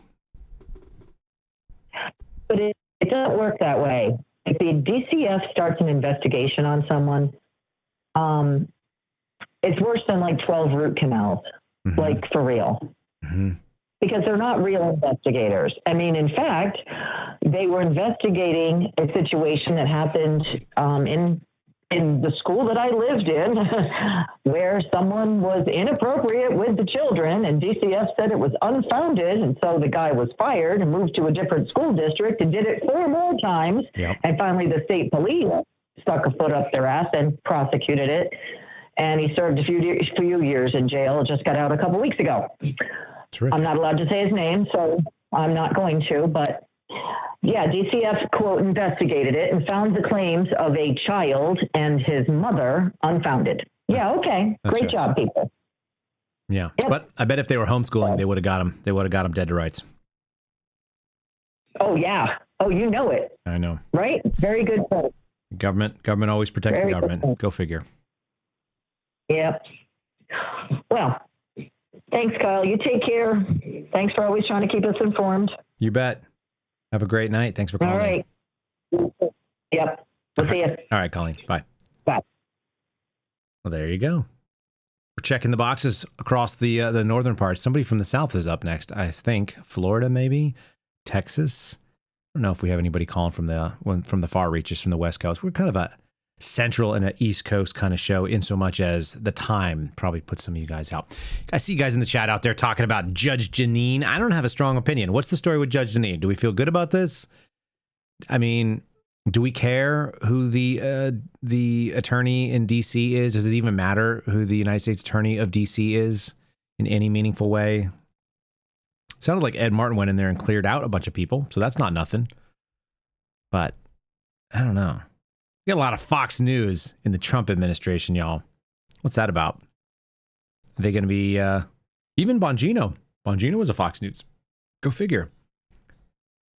But it doesn't work that way. If the DCF starts an investigation on someone, it's worse than like 12 root canals, like for real. Mm-hmm. Because they're not real investigators. I mean, in fact, they were investigating a situation that happened in the school that I lived in where someone was inappropriate with the children, and DCF said it was unfounded, and so the guy was fired and moved to a different school district and did it 4 more times. Yep. And finally the state police stuck a foot up their ass and prosecuted it, and he served a few years in jail. Just got out a couple weeks ago. Terrific. I'm not allowed to say his name, so I'm not going to, but yeah, DCF, quote, investigated it and found the claims of a child and his mother unfounded. Yeah, okay. Great job, people. Yeah, yep. But I bet if they were homeschooling, they would have got him. They would have got him dead to rights. Oh, yeah. Oh, you know it. I know. Right? Very good point. Government always protects the government. Go figure. Yep. Well, thanks, Kyle. You take care. Thanks for always trying to keep us informed. You bet. Have a great night. Thanks for calling. All right. Yep. We'll see you. All right, Colleen. Bye. Bye. Well, there you go. We're checking the boxes across the northern parts. Somebody from the south is up next, I think. Florida, maybe. Texas. I don't know if we have anybody calling from the far reaches from the West Coast. We're kind of a central and an East Coast kind of show, in so much as the time probably puts some of you guys out. I see you guys in the chat out there talking about Judge Jeanine. I don't have a strong opinion. What's the story with Judge Jeanine? Do we feel good about this? I mean, do we care who the attorney in DC is? Does it even matter who the United States Attorney of DC is in any meaningful way? Sounded like Ed Martin went in there and cleared out a bunch of people, so that's not nothing. But I don't know. We got a lot of Fox News in the Trump administration, y'all. What's that about? Are they going to be even Bongino? Bongino was a Fox News. Go figure.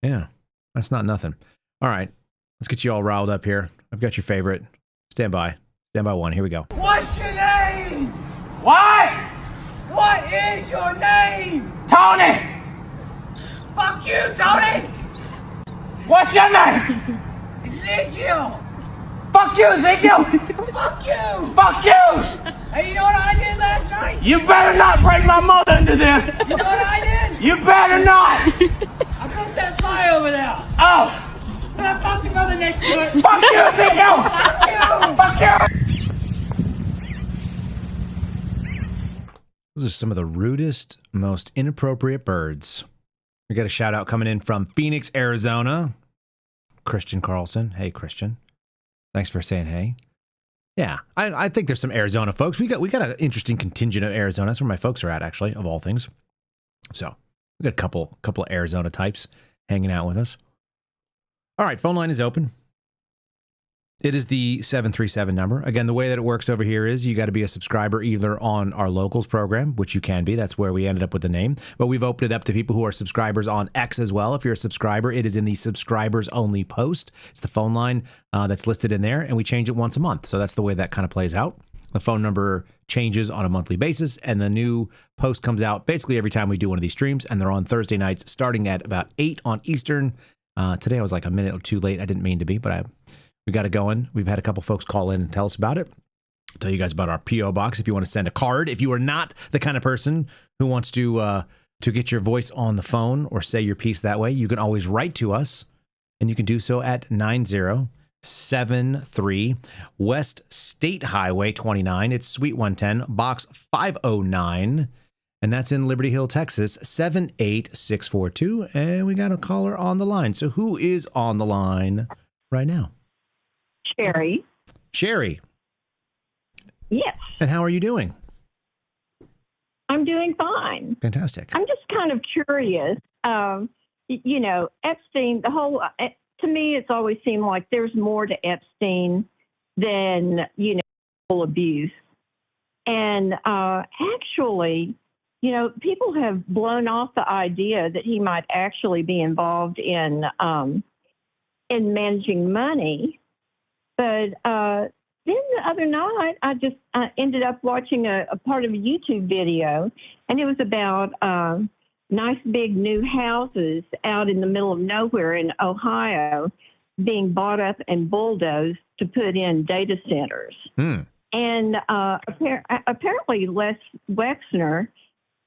Yeah, that's not nothing. All right, let's get you all riled up here. I've got your favorite. Stand by. Stand by one. Here we go. What's your name? What? What is your name? Tony. Fuck you, Tony. What's your name? Ezekiel. Fuck you, Ezekiel. Fuck you. Fuck you. Hey, you know what I did last night? You better not bring my mother into this. You know what I did? You better not. I broke that fire over there. Oh. And I fucked your mother next to it. Fuck you, Ezekiel. Fuck you. Fuck you. Those are some of the rudest, most inappropriate birds. We got a shout out coming in from Phoenix, Arizona. Christian Carlson. Hey, Christian. Thanks for saying hey. Yeah, I think there's some Arizona folks. We got an interesting contingent of Arizona. That's where my folks are at, actually, of all things. So we got a couple of Arizona types hanging out with us. All right, phone line is open. It is the 737 number. Again, the way that it works over here is you got to be a subscriber either on our locals program, which you can be. That's where we ended up with the name. But we've opened it up to people who are subscribers on X as well. If you're a subscriber, it is in the subscribers only post. It's the phone line that's listed in there, and we change it once a month. So that's the way that kind of plays out. The phone number changes on a monthly basis, and the new post comes out basically every time we do one of these streams, and they're on Thursday nights starting at about 8 on Eastern. Today I was like a minute or two late. I didn't mean to be, but we got it going. We've had a couple folks call in and tell us about it. I'll tell you guys about our P.O. box if you want to send a card. If you are not the kind of person who wants to get your voice on the phone or say your piece that way, you can always write to us, and you can do so at 9073 West State Highway 29. It's Suite 110, Box 509, and that's in Liberty Hill, Texas, 78642. And we got a caller on the line. So who is on the line right now? Sherry. Yes. And how are you doing? I'm doing fine. Fantastic. I'm just kind of curious. Epstein, the whole, to me, it's always seemed like there's more to Epstein than, abuse. And actually, people have blown off the idea that he might actually be involved in managing money. But then the other night, I ended up watching a part of a YouTube video, and it was about nice big new houses out in the middle of nowhere in Ohio being bought up and bulldozed to put in data centers. And apparently Les Wexner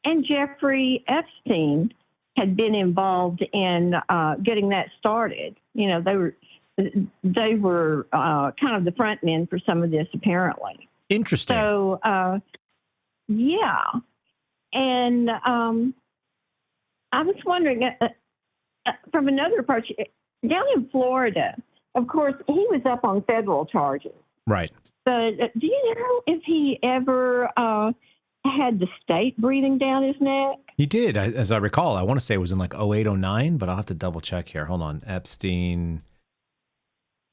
and Jeffrey Epstein had been involved in getting that started. They were kind of the front men for some of this, apparently. Interesting. So, yeah. And I was wondering, from another approach, down in Florida, of course, he was up on federal charges. Right. But do you know if he ever had the state breathing down his neck? He did, as I recall. I want to say it was in like 08, 09, but I'll have to double check here. Hold on. Epstein.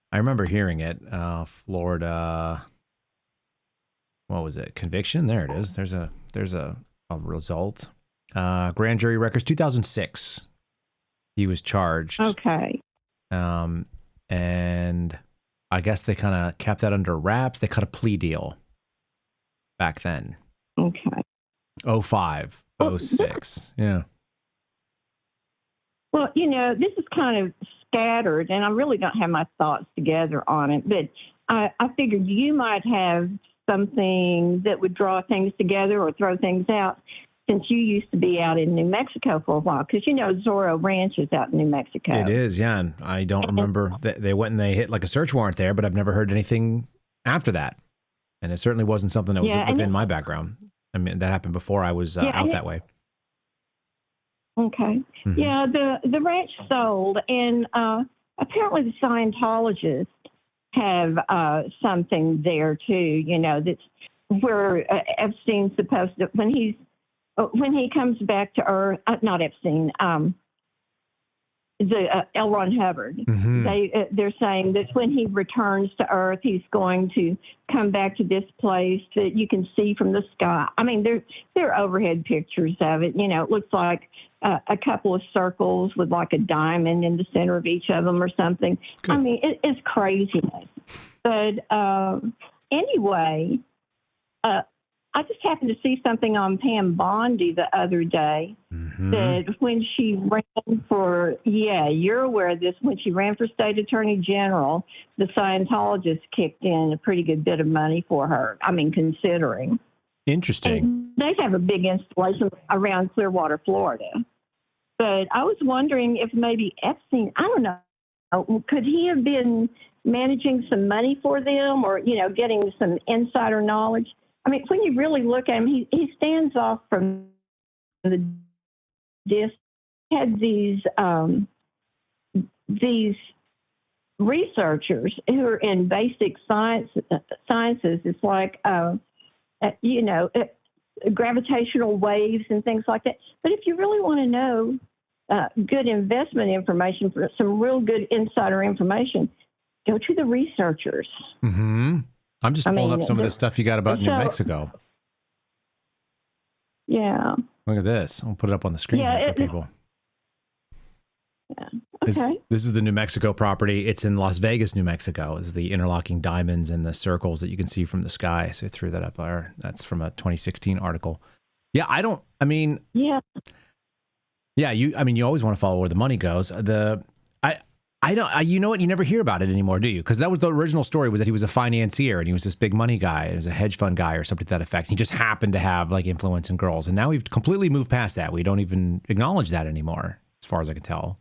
I remember hearing it. Florida. What was it? Conviction? There it is. There's a result. Grand jury records 2006. He was charged. Okay. And I guess they kind of kept that under wraps. They cut a plea deal back then. Okay. 05, 06. Yeah. Well, this is kind of scattered, and I really don't have my thoughts together on it, but I figured you might have something that would draw things together or throw things out, since you used to be out in New Mexico for a while, because Zorro Ranch is out in New Mexico. It is, yeah, and I don't remember. They went and they hit like a search warrant there, but I've never heard anything after that, and it certainly wasn't something that was within my background. I mean, that happened before I was out that way. Okay. Mm-hmm. Yeah, the ranch sold, and apparently the Scientologists have something there too. That's where Epstein's supposed to, when he's when he comes back to Earth, not Epstein, L. Ron Hubbard. They're saying that when he returns to Earth, he's going to come back to this place that you can see from the sky. I mean, there are overhead pictures of it. You know, it looks like a couple of circles with like a diamond in the center of each of them or something. Good. I mean, it's craziness. But anyway, I just happened to see something on Pam Bondi the other day that when she ran for, you're aware of this, when she ran for state attorney general, the Scientologists kicked in a pretty good bit of money for her. I mean, considering. Interesting. And they have a big installation around Clearwater, Florida. But I was wondering if maybe Epstein, I don't know, could he have been managing some money for them or, you know, getting some insider knowledge? I mean, when you really look at him, he stands off from the disc. Had these researchers who are in basic sciences. It's like, you know, gravitational waves and things like that. But if you really want to know good investment information, for some real good insider information, go to the researchers. I'm just pulling up some of the stuff you got about New Mexico. Yeah. Look at this. I'll put it up on the screen for people. Yeah. Okay. This is the New Mexico property. It's in Las Vegas, New Mexico. This is the interlocking diamonds and the circles that you can see from the sky. So I threw that up there. That's from a 2016 article. Yeah, you always want to follow where the money goes. You know what? You never hear about it anymore, do you? Because that was the original story, was that he was a financier and he was this big money guy. He was a hedge fund guy or something to that effect. He just happened to have like influence in girls. And now we've completely moved past that. We don't even acknowledge that anymore, as far as I can tell.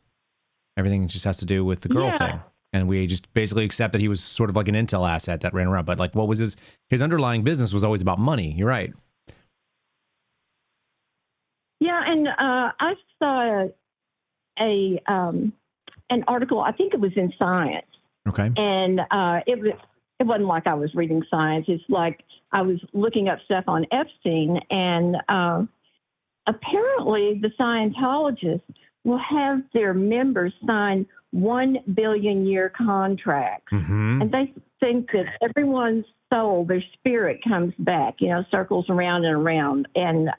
Everything just has to do with the girl thing. And we just basically accept that he was sort of like an intel asset that ran around. But like, what was his underlying business was always about money. You're right. Yeah. And I saw an article, I think it was in Science. Okay. And it wasn't like I was reading Science. It's like I was looking up stuff on Epstein. And apparently the Scientologists will have their members sign 1 billion-year contracts. And they think that everyone's soul, their spirit comes back, you know, circles around and around. And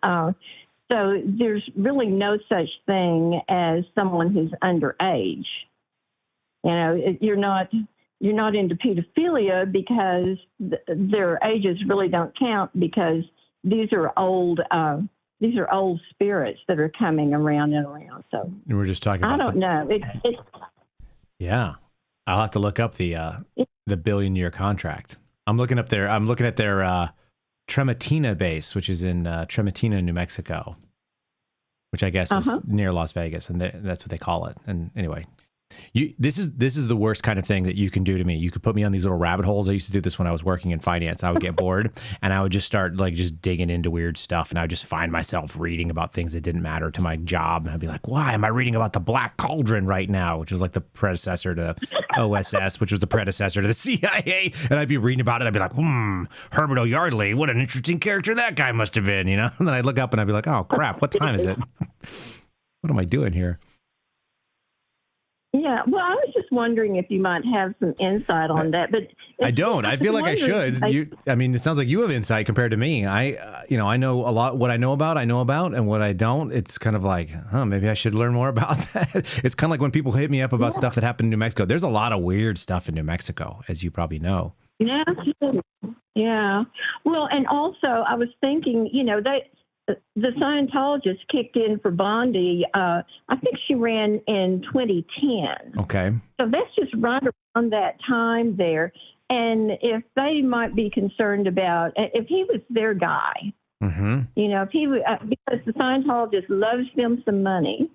so there's really no such thing as someone who's underage. You know, you're not into pedophilia because their ages really don't count, because these are old spirits that are coming around and around. So we're just talking about I don't know. Yeah, I'll have to look up the billion-year contract. I'm looking at their Tremetina base, which is in Tremetina, New Mexico, which I guess is near Las Vegas, and that's what they call it. And anyway, this is the worst kind of thing that you can do to me. You could put me on these little rabbit holes. I used to do this when I was working in finance. I would get bored and I would just start like just digging into weird stuff, and I would just find myself reading about things that didn't matter to my job. And I'd be like, why am I reading about the Black Cauldron right now? Which was like the predecessor to OSS, which was the predecessor to the CIA. And I'd be reading about it. I'd be like, Herbert O'Yardley, what an interesting character that guy must have been, you know? And then I'd look up and I'd be like, oh crap, what time is it? What am I doing here? Yeah, well, I was just wondering if you might have some insight on that, but I don't. I feel like I should. I mean, it sounds like you have insight compared to me. I know a lot. What I know about, and what I don't, it's kind of like, maybe I should learn more about that. It's kind of like when people hit me up about stuff that happened in New Mexico. There's a lot of weird stuff in New Mexico, as you probably know. Yeah. Well, and also I was thinking, the Scientologists kicked in for Bondi. I think she ran in 2010. Okay. So that's just right around that time there. And if they might be concerned about, if he was their guy, if he was, because the Scientologist loves them some money,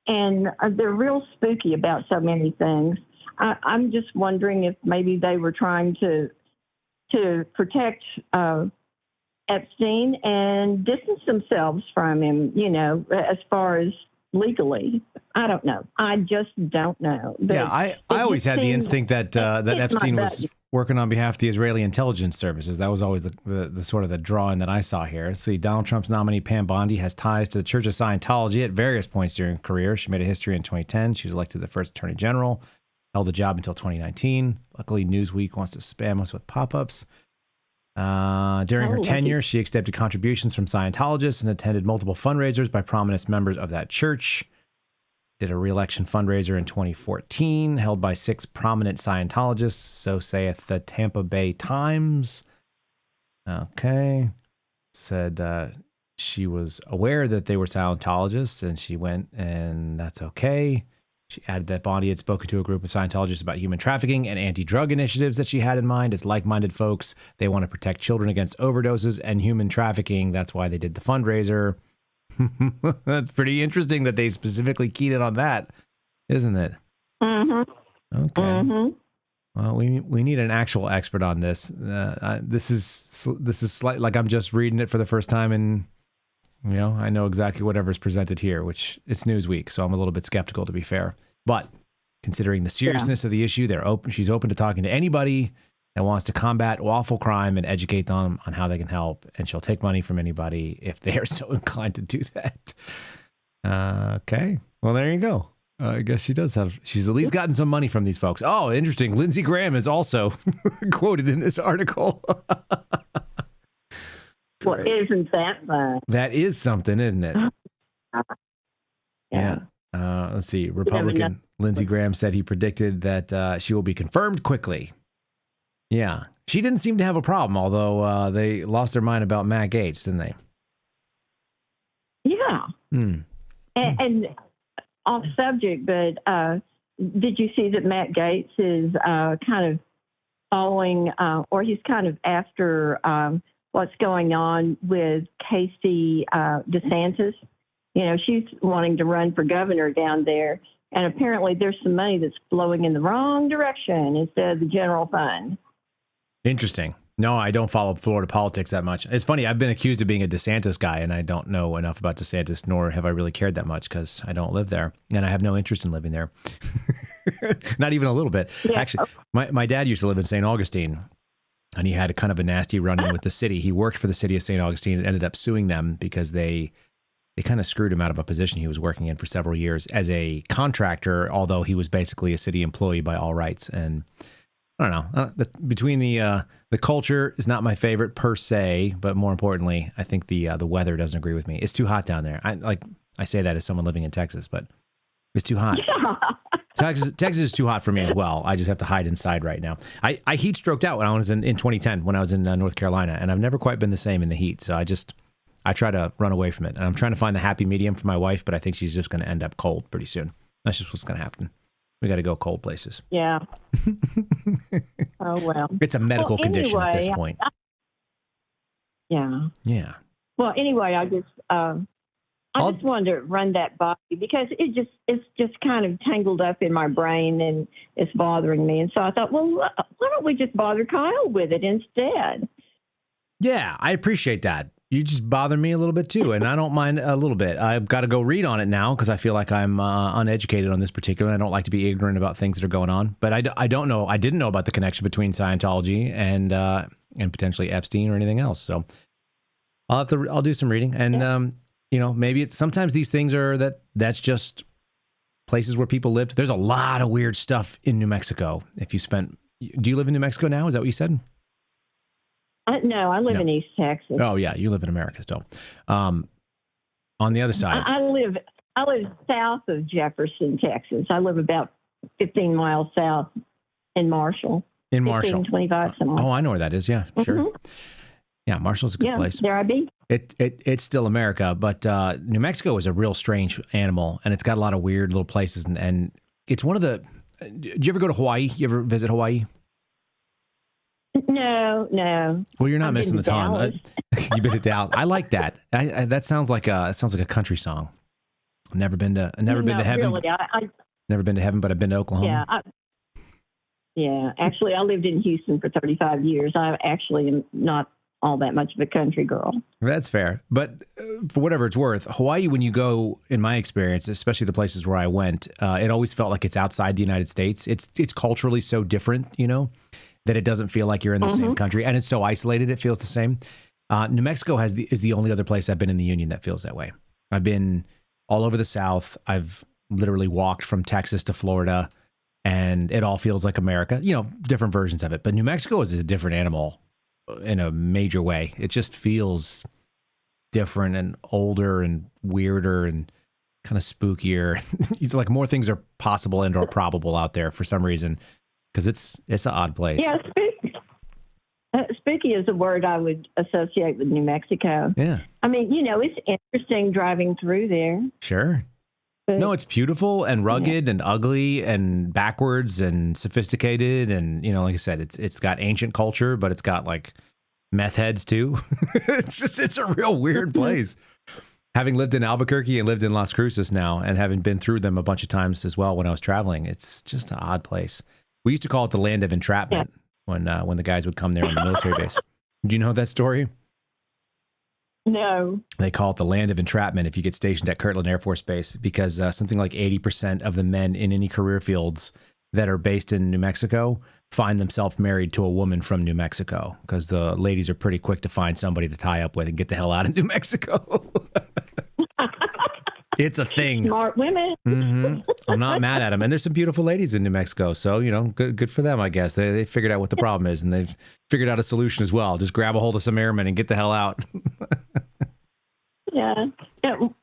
and they're real spooky about so many things. I'm just wondering if maybe they were trying to protect Epstein and distance themselves from him, as far as legally. I don't know. I just don't know. But I always had the instinct that Epstein was working on behalf of the Israeli intelligence services. That was always the sort of the drawing that I saw here. Let's see, Donald Trump's nominee Pam Bondi has ties to the Church of Scientology at various points during her career. She made a history in 2010. She was elected the first attorney general, held the job until 2019. Luckily, Newsweek wants to spam us with pop-ups. During her tenure, she accepted contributions from Scientologists and attended multiple fundraisers by prominent members of that church. Did a re-election fundraiser in 2014, held by 6 prominent Scientologists, so saith the Tampa Bay Times. Okay. Said she was aware that they were Scientologists, and she went, and that's okay. She added that Bondi had spoken to a group of Scientologists about human trafficking and anti-drug initiatives that she had in mind. As like-minded folks, they want to protect children against overdoses and human trafficking. That's why they did the fundraiser. That's pretty interesting that they specifically keyed in on that, isn't it? Mm-hmm. Okay. Mm-hmm. Well, we need an actual expert on this. This is slight, like I'm just reading it for the first time, and I know exactly whatever's presented here, which it's Newsweek, so I'm a little bit skeptical, to be fair. But considering the seriousness of the issue, she's open to talking to anybody that wants to combat awful crime and educate them on how they can help. And she'll take money from anybody if they are so inclined to do that. Okay. Well, there you go. I guess she's at least gotten some money from these folks. Oh, interesting. Lindsey Graham is also quoted in this article. Well, isn't that fun? That is something, isn't it? Yeah. Let's see. Republican Lindsey Graham said he predicted that she will be confirmed quickly. Yeah. She didn't seem to have a problem, although they lost their mind about Matt Gaetz, didn't they? Yeah. And off subject, but did you see that Matt Gaetz is kind of following, or he's kind of after what's going on with Casey DeSantis? She's wanting to run for governor down there, and apparently there's some money that's flowing in the wrong direction instead of the general fund. Interesting. No, I don't follow Florida politics that much. It's funny. I've been accused of being a DeSantis guy, and I don't know enough about DeSantis, nor have I really cared that much because I don't live there, and I have no interest in living there. Not even a little bit. Yeah. Actually, my dad used to live in St. Augustine, and he had a kind of a nasty run-in with the city. He worked for the city of St. Augustine and ended up suing them because they kind of screwed him out of a position he was working in for several years as a contractor, although he was basically a city employee by all rights. And I don't know. Between the culture is not my favorite per se, but more importantly, I think the weather doesn't agree with me. It's too hot down there. I say that as someone living in Texas, but it's too hot. Yeah. Texas is too hot for me as well. I just have to hide inside right now. I heat stroked out when I was in 2010 when I was in North Carolina, and I've never quite been the same in the heat. So I try to run away from it, and I'm trying to find the happy medium for my wife, but I think she's just going to end up cold pretty soon. That's just what's going to happen. We got to go cold places. Yeah. Oh, well. It's a medical condition at this point. Yeah. Yeah. Well, anyway, I just wanted to run that by you because it's just kind of tangled up in my brain and it's bothering me. And so I thought, well, why don't we just bother Kyle with it instead? Yeah, I appreciate that. You just bother me a little bit too, and I don't mind a little bit. I've got to go read on it now because I feel like I'm uneducated on this particular. I don't like to be ignorant about things that are going on, but I don't know. I didn't know about the connection between Scientology and potentially Epstein or anything else. So I'll do some reading, and maybe it's sometimes these things are that's just places where people lived. There's a lot of weird stuff in New Mexico. Do you live in New Mexico now? Is that what you said? No, I live in East Texas. Oh yeah, you live in America still. On the other side, I live south of Jefferson, Texas. I live about 15 miles south in Marshall. 25 something. Oh, I know where that is. Yeah, sure. Yeah, Marshall's a good place. There I be. It's still America, but New Mexico is a real strange animal, and it's got a lot of weird little places. And it's one of the. Did you ever go to Hawaii? You ever visit Hawaii? No. Well, you're not missing the ton. You've been to Dallas. I like that. That sounds like a country song. I've never been to heaven. Really, never been to heaven, but I've been to Oklahoma. Yeah. Actually, I lived in Houston for 35 years. I actually am not all that much of a country girl. That's fair. But for whatever it's worth, Hawaii, when you go, in my experience, especially the places where I went, it always felt like it's outside the United States. It's culturally so different, that it doesn't feel like you're in the same country, and it's so isolated it feels the same. New Mexico is the only other place I've been in the union that feels that way. I've been all over the South. I've literally walked from Texas to Florida, and it all feels like America, different versions of it. But New Mexico is a different animal in a major way. It just feels different and older and weirder and kind of spookier. It's like more things are possible and or probable out there for some reason, because it's an odd place. Yeah, spooky is a word I would associate with New Mexico. Yeah. I mean, it's interesting driving through there. Sure. But, No, it's beautiful and rugged and ugly and backwards and sophisticated. And, like I said, it's got ancient culture, but it's got like meth heads too. It's a real weird place. Having lived in Albuquerque and lived in Las Cruces now, and having been through them a bunch of times as well when I was traveling, it's just an odd place. We used to call it the land of entrapment when the guys would come there on the military base. Do you know that story? No. They call it the land of entrapment if you get stationed at Kirtland Air Force Base, because something like 80% of the men in any career fields that are based in New Mexico find themselves married to a woman from New Mexico, because the ladies are pretty quick to find somebody to tie up with and get the hell out of New Mexico. It's a thing. Smart women. I'm not mad at them. And there's some beautiful ladies in New Mexico. So, good for them, I guess. They figured out what the problem is, and they've figured out a solution as well. Just grab a hold of some airmen and get the hell out. Yeah.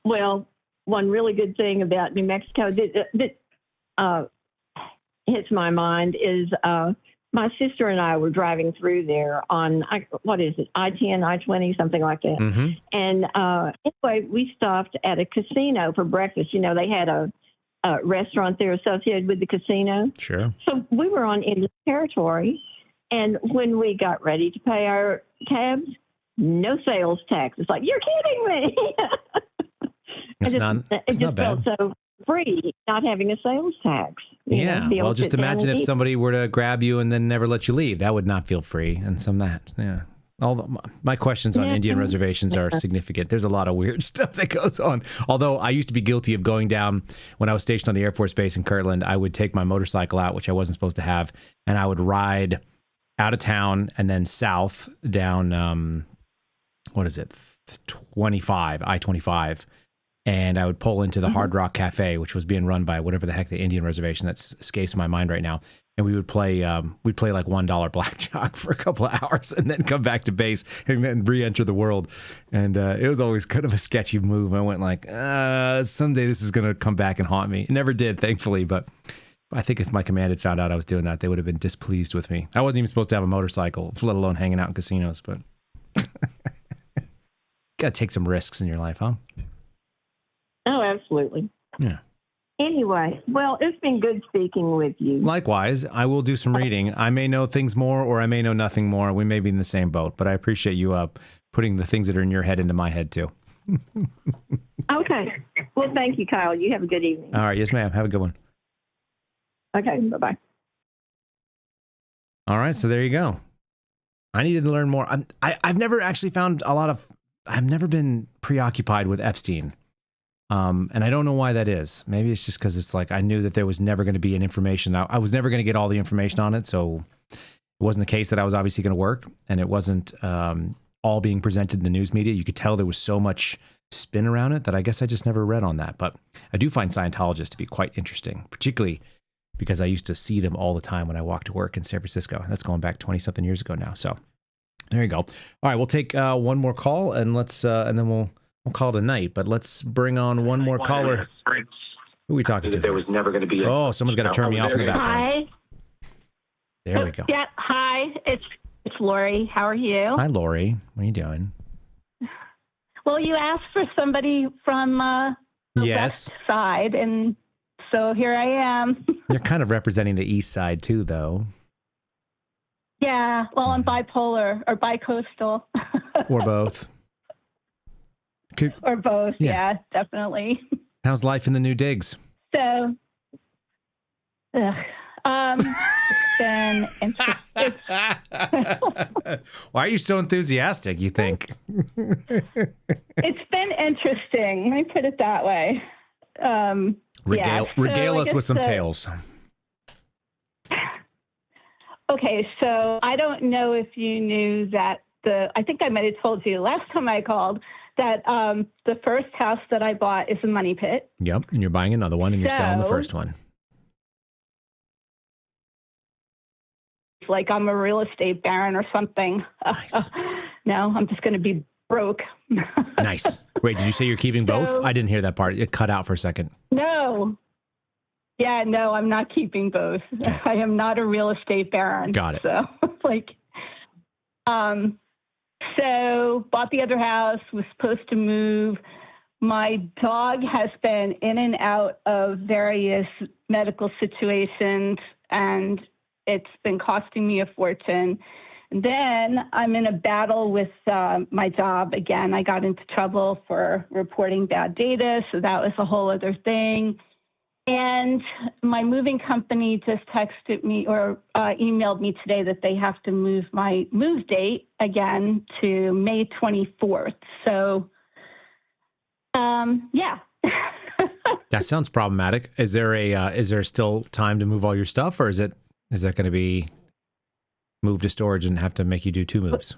Well, one really good thing about New Mexico that hits my mind is my sister and I were driving through there on, I-10, I-20, something like that. And anyway, we stopped at a casino for breakfast. They had a restaurant there associated with the casino. Sure. So we were on Indian territory. And when we got ready to pay our cabs, no sales tax. It's like, you're kidding me. It's not bad. Felt so free not having a sales tax. Yeah. Well, just imagine if somebody were to grab you and then never let you leave. That would not feel free. And yeah. My questions on Indian reservations are significant. There's a lot of weird stuff that goes on. Although I used to be guilty of going down when I was stationed on the Air Force Base in Kirtland. I would take my motorcycle out, which I wasn't supposed to have, and I would ride out of town and then south down, I-25. And I would pull into the Hard Rock Cafe, which was being run by whatever the heck the Indian reservation that escapes my mind right now. And we would play, like $1 blackjack for a couple of hours and then come back to base and then re-enter the world. And it was always kind of a sketchy move. I went like, someday this is going to come back and haunt me. It never did, thankfully. But I think if my command had found out I was doing that, they would have been displeased with me. I wasn't even supposed to have a motorcycle, let alone hanging out in casinos. But got to take some risks in your life, huh? Oh, absolutely. Yeah. Anyway, well, it's been good speaking with you. Likewise, I will do some reading. I may know things more or I may know nothing more. We may be in the same boat, but I appreciate you putting the things that are in your head into my head too. Okay. Well, thank you, Kyle. You have a good evening. All right. Yes, ma'am. Have a good one. Okay. Bye-bye. All right. So there you go. I needed to learn more. I've never actually found I've never been preoccupied with Epstein. And I don't know why that is. Maybe it's just because it's like I knew that there was never going to be an information. I was never going to get all the information on it. So it wasn't the case that I was obviously going to work. And it wasn't all being presented in the news media. You could tell there was so much spin around it that I guess I just never read on that. But I do find Scientologists to be quite interesting, particularly because I used to see them all the time when I walked to work in San Francisco. That's going back 20-something years ago now. So there you go. All right, we'll take one more call and and then we'll call it a night, but let's bring on one more caller. Who are we talking to? There was never going to be. Someone's got to turn me off in the background. Hi. There we go. Yeah. Hi. It's Lori. How are you? Hi, Lori. What are you doing? Well, you asked for somebody from the west side, and so here I am. You're kind of representing the east side too, though. Yeah. Well, I'm bipolar or bicoastal. Or both. Or both, yeah, definitely. How's life in the new digs? So, it's been interesting. Why are you so enthusiastic, you think? It's been interesting. Let me put it that way. Regale us with some tales. Okay, so I don't know if you knew that I think I might have told you last time I called that the first house that I bought is a money pit. Yep, and you're buying another one and you're selling the first one. Like I'm a real estate baron or something. Nice. No, I'm just going to be broke. Nice. Wait, did you say you're keeping both? I didn't hear that part. It cut out for a second. No. Yeah, no, I'm not keeping both. Okay. I am not a real estate baron. Got it. So so bought the other house, was supposed to move. My dog has been in and out of various medical situations, and it's been costing me a fortune. And then I'm in a battle with my job again. I got into trouble for reporting bad data, so that was a whole other thing. And my moving company just texted me or emailed me today that they have to move my move date again to May 24th. So, yeah. That sounds problematic. Is there still time to move all your stuff, or is that going to be moved to storage and have to make you do 2 moves?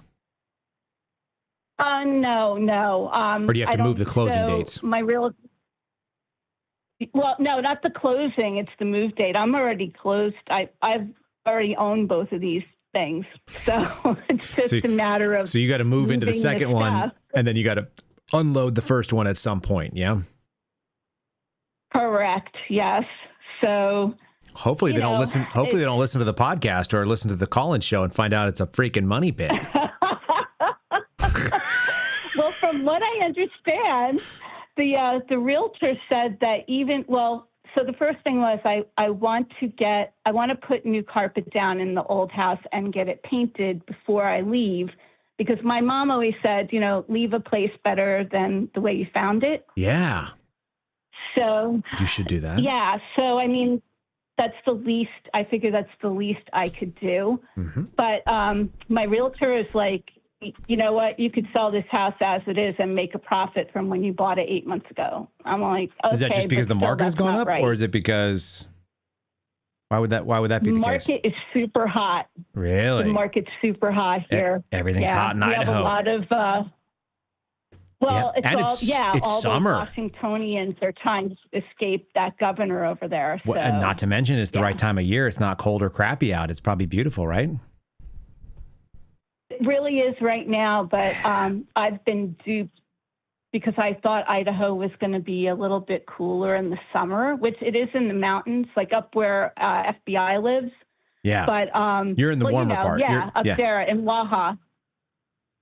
No. Or do you have to move the closing dates? Well, no, not the closing. It's the move date. I'm already closed. I've already owned both of these things. So it's just a matter of. So you got to move into the second one, and then you got to unload the first one at some point. Yeah. Correct. Yes. So. Hopefully they don't listen. Hopefully they don't listen to the podcast or listen to the call-in show and find out it's a freaking money pit. Well, from what I understand, the realtor said that so the first thing was I want to put new carpet down in the old house and get it painted before I leave, because my mom always said, leave a place better than the way you found it. Yeah. So you should do that. Yeah. So I mean, I figure that's the least I could do. Mm-hmm. But my realtor is like, you know what? You could sell this house as it is and make a profit from when you bought it 8 months ago. I'm like, okay. Is that just because the market has gone up, right? Or is it because? Why would that be the case? The market is super hot. Really? The market's super hot here. Everything's hot in Idaho. We have a lot of. It's summer. Those Washingtonians are trying to escape that governor over there. So, and not to mention, it's the right time of year. It's not cold or crappy out. It's probably beautiful, right? It really is right now, but I've been duped because I thought Idaho was going to be a little bit cooler in the summer, which it is in the mountains, like up where FBI lives. Yeah. But you're in the warmer part. Yeah, up there in Waha.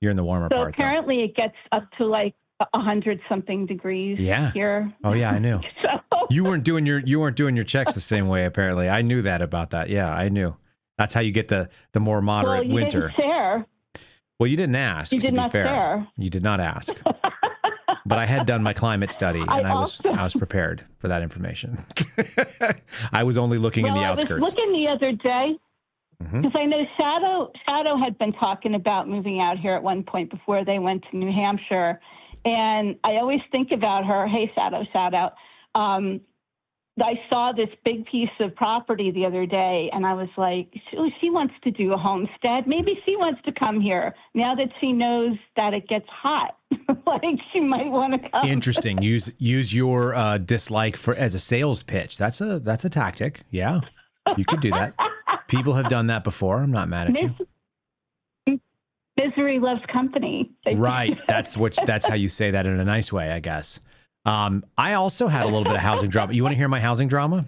You're in the warmer part. So apparently it gets up to like 100-something degrees here. Oh yeah, I knew. So. You weren't doing your checks the same way, apparently. I knew that about that. Yeah, I knew. That's how you get the more moderate winter. Didn't share. Well, you didn't ask. You did to not be fair. share. You did not ask. But I had done my climate study, and I was prepared for that information. I was only looking in the outskirts. I was looking the other day. Because I know Shadow had been talking about moving out here at one point before they went to New Hampshire. And I always think about her. Hey, Shadow, shout out. I saw this big piece of property the other day, and I was like, she wants to do a homestead. Maybe she wants to come here now that she knows that it gets hot. Like she might want to come. Interesting. Use your dislike as a sales pitch. That's a tactic. Yeah, you could do that. People have done that before. I'm not mad at you. Misery loves company. Right. That's how you say that in a nice way, I guess. I also had a little bit of housing drama. You want to hear my housing drama?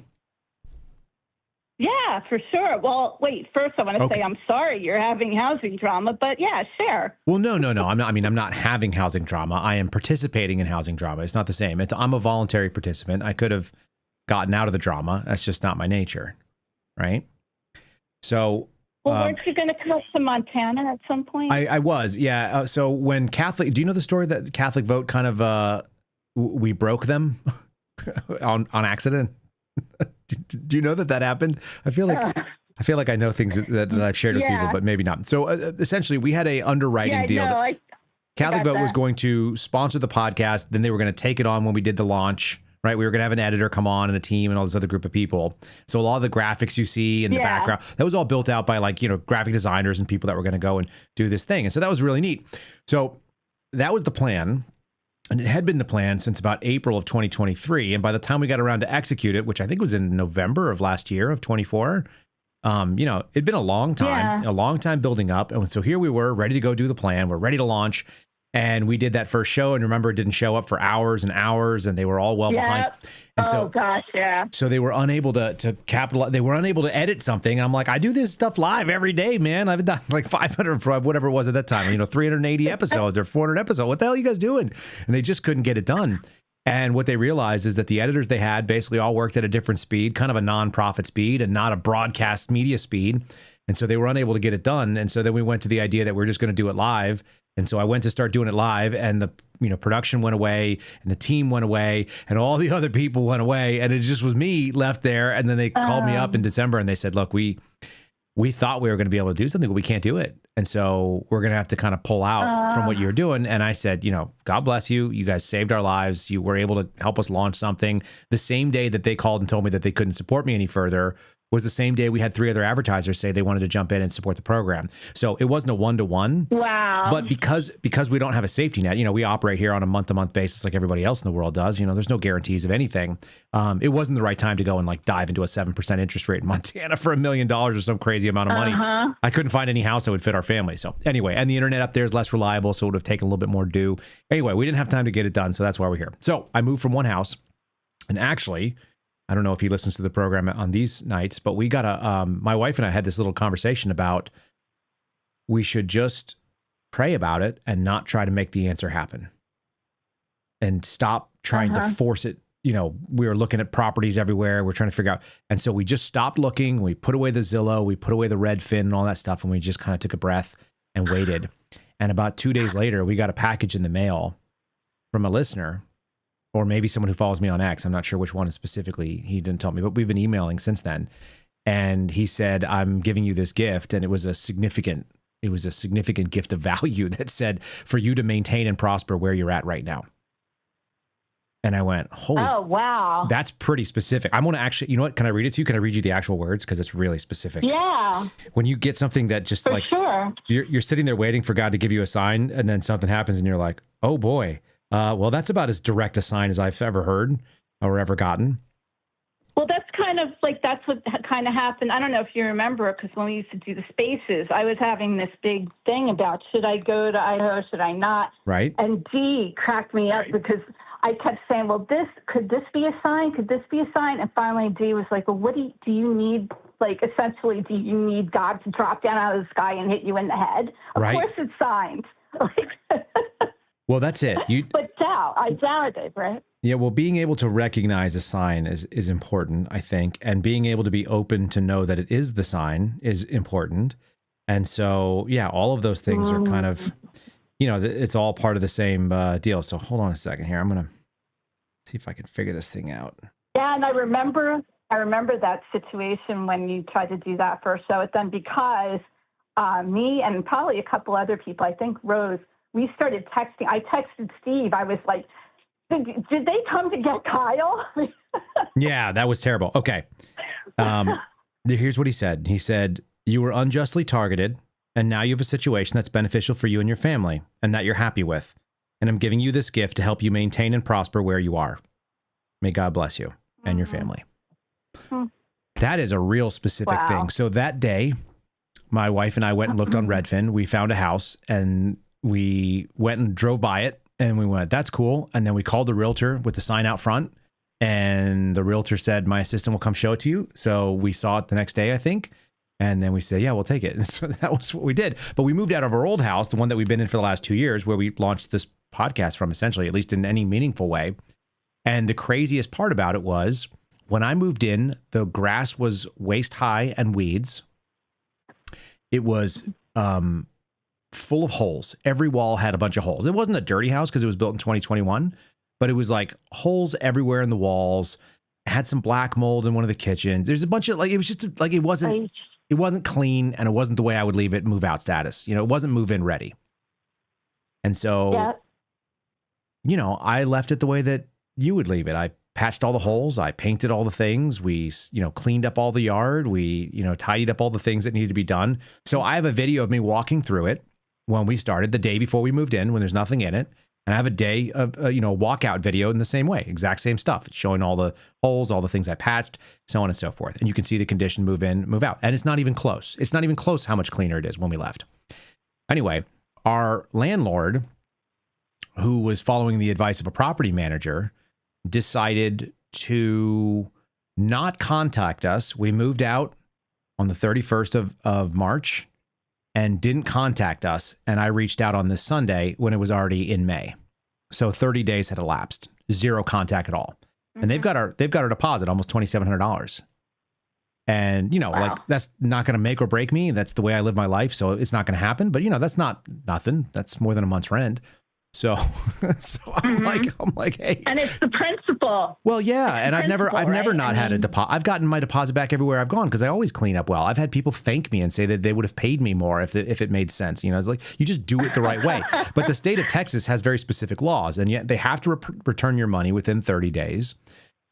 Yeah, for sure. Well, wait, first I want to say I'm sorry you're having housing drama, but yeah, share. Well, no. I'm not having housing drama. I am participating in housing drama. It's not the same. I'm a voluntary participant. I could have gotten out of the drama. That's just not my nature. Right? So, well, weren't you going to come up to Montana at some point? I was, yeah. So when do you know the story that the Catholic vote kind of, we broke them on accident? Do you know that happened? I feel like I know things that I've shared with people, but maybe not. So essentially, we had a underwriting deal. Catholic vote was going to sponsor the podcast. Then they were going to take it on when we did the launch. right? We were going to have an editor come on and a team and all this other group of people. So a lot of the graphics you see in the background, that was all built out by like, graphic designers and people that were going to go and do this thing. And so that was really neat. So that was the plan. And it had been the plan since about April of 2023. And by the time we got around to execute it, which I think was in November of last year of 24, it'd been a long time building up. And so here we were ready to go do the plan. We're ready to launch. And we did that first show. And remember, it didn't show up for hours and hours. And they were all well behind. And so they were unable to capitalize. They were unable to edit something. And I'm like, I do this stuff live every day, man. I've done like 500, whatever it was at that time, 380 episodes or 400 episodes. What the hell are you guys doing? And they just couldn't get it done. And what they realized is that the editors they had basically all worked at a different speed, kind of a nonprofit speed and not a broadcast media speed. And so they were unable to get it done. And so then we went to the idea that we're just going to do it live. And so I went to start doing it live, and the production went away, and the team went away, and all the other people went away, and it just was me left there. And then they called me up in December, and they said, "Look, we thought we were going to be able to do something, but we can't do it, and so we're going to have to kind of pull out from what you're doing." And I said, God bless you. You guys saved our lives. You were able to help us launch something. The same day that they called and told me that they couldn't support me any further was the same day we had 3 other advertisers say they wanted to jump in and support the program. So it wasn't a one-to-one. Wow. But because we don't have a safety net, we operate here on a month-to-month basis like everybody else in the world does. There's no guarantees of anything. It wasn't the right time to go and like dive into a 7% interest rate in Montana for $1 million or some crazy amount of money. I couldn't find any house that would fit our family. So anyway, and the internet up there is less reliable, so it would have taken a little bit more due. Anyway, we didn't have time to get it done, so that's why we're here. So I moved from one house, and actually, I don't know if he listens to the program on these nights, but we got my wife and I had this little conversation about we should just pray about it and not try to make the answer happen and stop trying to force it. We were looking at properties everywhere. We're trying to figure out. And so we just stopped looking. We put away the Zillow, we put away the Redfin and all that stuff. And we just kind of took a breath and waited. And about 2 days later, we got a package in the mail from a listener, or maybe someone who follows me on X. I'm not sure which one specifically. He didn't tell me, but we've been emailing since then. And he said, "I'm giving you this gift." And it was a significant gift of value that said, "For you to maintain and prosper where you're at right now." And I went, "Holy, oh, wow. That's pretty specific." I'm going to actually, you know what? Can I read it to you? Can I read you the actual words? Because it's really specific. Yeah. When you get something that just For sure. you're sitting there waiting for God to give you a sign, and then something happens and you're like, "Oh boy." Well, that's about as direct a sign as I've ever heard or ever gotten. Well, that's kind of like, that's what kind of happened. I don't know if you remember, because when we used to do the spaces, I was having this big thing about, should I go to Idaho? Should I not? Right. And Dee cracked me up because I kept saying, well, could this be a sign? Could this be a sign? And finally Dee was like, well, what do you need? Like, essentially, do you need God to drop down out of the sky and hit you in the head? Of course it's signs. Well, that's it. But I doubt it, right? Yeah, well, being able to recognize a sign is important, I think, and being able to be open to know that it is the sign is important. And so, yeah, all of those things are kind of, it's all part of the same deal. So hold on a second here. I'm going to see if I can figure this thing out. Yeah, and I remember that situation when you tried to do that first show with them, because me and probably a couple other people, I think Rose, we started texting. I texted Steve. I was like, did they come to get Kyle? Yeah, that was terrible. Okay. Here's what he said. He said, "You were unjustly targeted, and now you have a situation that's beneficial for you and your family, and that you're happy with. And I'm giving you this gift to help you maintain and prosper where you are. May God bless you and your family." That is a real specific thing. So that day, my wife and I went and looked on Redfin. We found a house, and we went and drove by it, and we went, "That's cool." And then we called the realtor with the sign out front, and the realtor said, "My assistant will come show it to you." So we saw it the next day, I think. And then we said, "Yeah, we'll take it." And so that was what we did. But we moved out of our old house, the one that we've been in for the last 2 years, where we launched this podcast from, essentially, at least in any meaningful way. And the craziest part about it was, when I moved in, the grass was waist high and weeds. It was full of holes. Every wall had a bunch of holes. It wasn't a dirty house because it was built in 2021, but it was like holes everywhere in the walls. It had some black mold in one of the kitchens. There's a bunch of it was just like, it wasn't clean, and it wasn't the way I would leave it move out status. It wasn't move in ready. And so, I left it the way that you would leave it. I patched all the holes. I painted all the things. We, cleaned up all the yard. We, tidied up all the things that needed to be done. So I have a video of me walking through it when we started, the day before we moved in, when there's nothing in it. And I have a day of, walkout video in the same way, exact same stuff. It's showing all the holes, all the things I patched, so on and so forth. And you can see the condition move in, move out. And it's not even close. It's not even close how much cleaner it is when we left. Anyway, our landlord, who was following the advice of a property manager, decided to not contact us. We moved out on the 31st of March and didn't contact us. And I reached out on this Sunday when it was already in May. So 30 days had elapsed, zero contact at all. And they've got our deposit, almost $2,700. And, like, that's not going to make or break me. That's the way I live my life. So it's not going to happen. But, that's not nothing. That's more than a month's rent. So I'm like, hey. And it's the principal. Well, yeah. And I've never not had a deposit. I've gotten my deposit back everywhere I've gone because I always clean up well. I've had people thank me and say that they would have paid me more if it made sense. It's like, you just do it the right way. But the state of Texas has very specific laws, and yet they have to return your money within 30 days.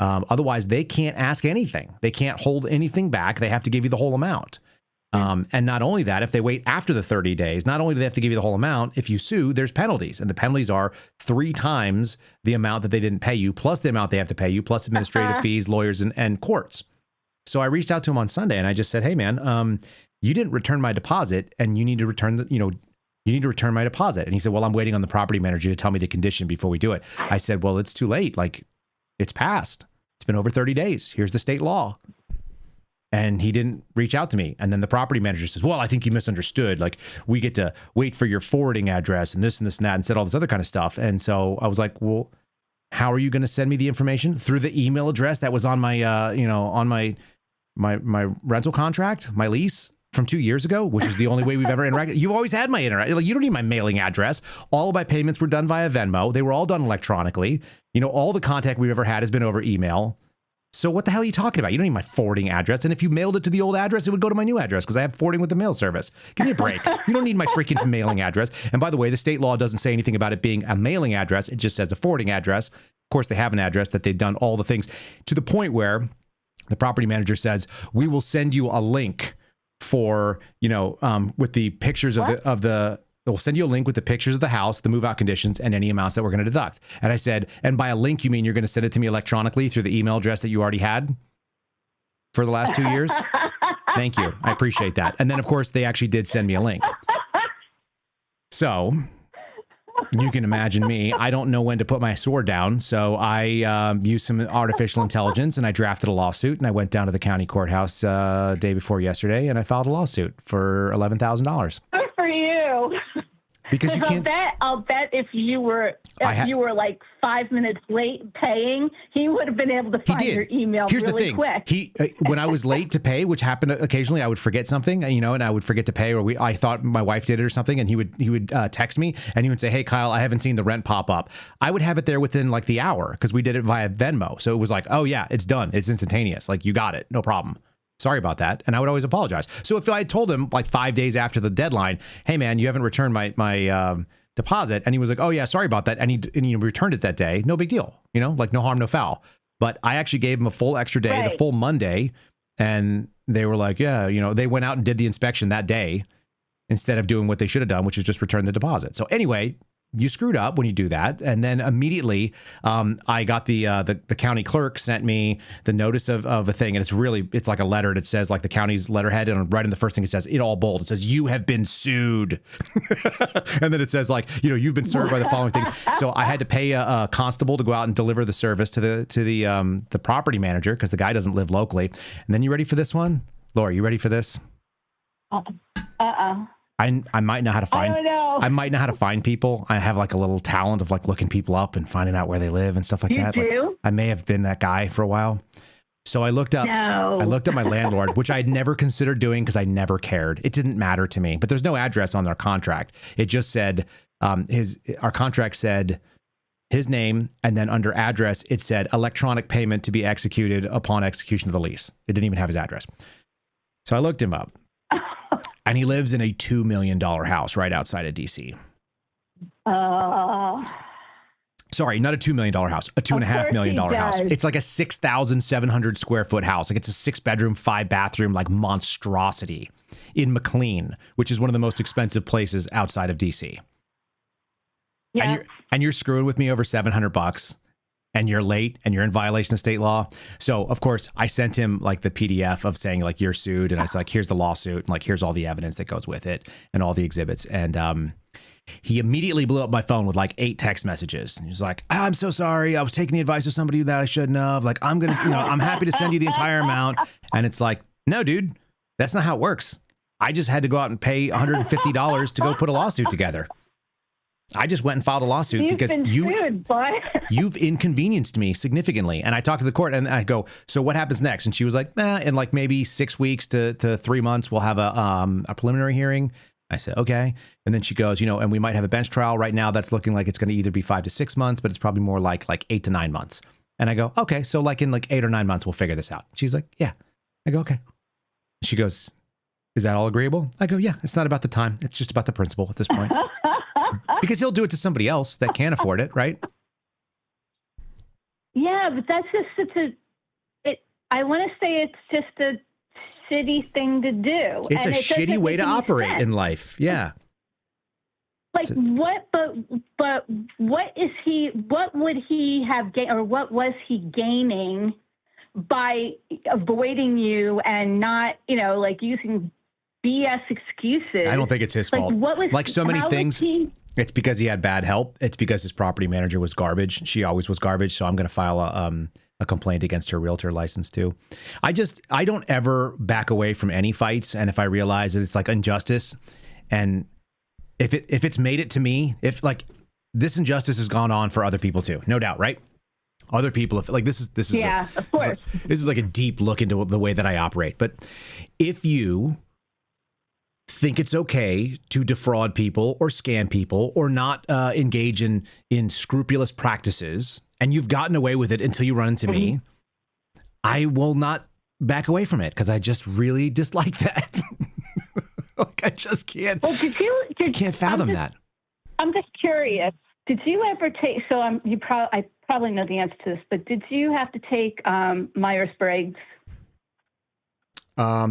Otherwise, they can't ask anything. They can't hold anything back. They have to give you the whole amount. And not only that, if they wait after the 30 days, not only do they have to give you the whole amount, if you sue, there's penalties. And the penalties are 3 times the amount that they didn't pay you, plus the amount they have to pay you, plus administrative fees, lawyers, and courts. So I reached out to him on Sunday and I just said, hey, man, you didn't return my deposit and you need to return you need to return my deposit. And he said, well, I'm waiting on the property manager to tell me the condition before we do it. I said, well, it's too late. Like, it's passed. It's been over 30 days. Here's the state law. And he didn't reach out to me. And then the property manager says, well, I think you misunderstood. Like, we get to wait for your forwarding address and this and this and that, and said all this other kind of stuff. And so I was like, well, how are you going to send me the information? Through the email address that was on my, on my rental contract, my lease from 2 years ago, which is the only way we've ever interacted. You've always had my internet. Like, you don't need my mailing address. All of my payments were done via Venmo. They were all done electronically. All the contact we've ever had has been over email. So what the hell are you talking about? You don't need my forwarding address. And if you mailed it to the old address, it would go to my new address because I have forwarding with the mail service. Give me a break. You don't need my freaking mailing address. And by the way, the state law doesn't say anything about it being a mailing address. It just says a forwarding address. Of course, they have an address that they've done all the things to the point where the property manager says, we will send you a link for, with the pictures we'll send you a link with the pictures of the house, the move-out conditions, and any amounts that we're going to deduct. And I said, and by a link, you mean you're going to send it to me electronically through the email address that you already had for the last 2 years? Thank you. I appreciate that. And then, of course, they actually did send me a link. So you can imagine me. I don't know when to put my sword down. So I used some artificial intelligence and I drafted a lawsuit, and I went down to the county courthouse day before yesterday and I filed a lawsuit for $11,000. Good for you. Because you can't. I'll bet if you were like 5 minutes late paying, he would have been able to find your email really quick. When I was late to pay, which happened occasionally, I would forget something, and I would forget to pay, or I thought my wife did it or something, and he would text me and he would say, hey, Kyle, I haven't seen the rent pop up. I would have it there within like the hour because we did it via Venmo. So it was like, oh yeah, it's done. It's instantaneous. Like, you got it. No problem. Sorry about that. And I would always apologize. So if I had told him like 5 days after the deadline, hey man, you haven't returned my deposit. And he was like, oh yeah, sorry about that. And he returned it that day. No big deal. Like no harm, no foul. But I actually gave him a full extra day, the full Monday. And they were like, yeah, they went out and did the inspection that day instead of doing what they should have done, which is just return the deposit. So anyway, you screwed up when you do that. And then immediately I got the county clerk sent me the notice of a thing. And it's like a letter that says like the county's letterhead. And right in the first thing it says, it all bold. It says, you have been sued. And then it says like, you've been served by the following thing. So I had to pay a constable to go out and deliver the service to the property manager because the guy doesn't live locally. And then you ready for this one? Laura, you ready for this? I might know how to find. I don't know. I might know how to find people. I have like a little talent of like looking people up and finding out where they live and stuff like that. You do? Like, I may have been that guy for a while. So I looked up. No. I looked up my landlord, which I had never considered doing because I never cared. It didn't matter to me. But there's no address on their contract. It just said our contract said his name, and then under address it said electronic payment to be executed upon execution of the lease. It didn't even have his address. So I looked him up. And he lives in a $2 million house right outside of DC. So Sorry, not a $2 million house, a $2.5 million house. It's like a 6,700 square foot house. Like it's a 6-bedroom, 5-bathroom, like monstrosity in McLean, which is one of the most expensive places outside of DC. Yeah. And you're screwing with me over $700 and you're late and you're in violation of state law. So of course I sent him like the PDF of saying like, you're sued. And I said like, here's the lawsuit. And like, here's all the evidence that goes with it and all the exhibits. And, he immediately blew up my phone with like 8 text messages. He was like, I'm so sorry. I was taking the advice of somebody that I shouldn't have. Like, I'm going to, I'm happy to send you the entire amount. And it's like, no, dude, that's not how it works. I just had to go out and pay $150 to go put a lawsuit together. I just went and filed a lawsuit because you've inconvenienced me significantly. And I talked to the court and I go, so what happens next? And she was like, in like maybe 6 weeks to 3 months, we'll have a preliminary hearing. I said, okay. And then she goes, and we might have a bench trial right now. That's looking like it's going to either be 5 to 6 months, but it's probably more like 8 to 9 months. And I go, okay. So like in like 8 or 9 months, we'll figure this out. She's like, yeah. I go, okay. She goes, is that all agreeable? I go, yeah, it's not about the time. It's just about the principle at this point. Because he'll do it to somebody else that can't afford it, right? Yeah, but that's just such I want to say it's just a shitty thing to do. It's a shitty way to operate in life. Yeah. Like what, but what would he have gained, or what was he gaining by avoiding you and not, like using BS excuses? I don't think it's his fault. Like so many things, it's because he had bad help. It's because his property manager was garbage. She always was garbage. So I'm going to file a complaint against her realtor license too. I don't ever back away from any fights. And if I realize that it's like injustice, and if it's made it to me, if like this injustice has gone on for other people too, no doubt, right? Other people, if like this is yeah, of course. This is like a deep look into the way that I operate. But if you think it's okay to defraud people or scam people or not engage in scrupulous practices, and you've gotten away with it until you run into me, I will not back away from it because I just really dislike that. Like I just can't. Well, I can't fathom that. I'm just curious. Did you ever take? So I probably know the answer to this, but did you have to take Myers-Briggs?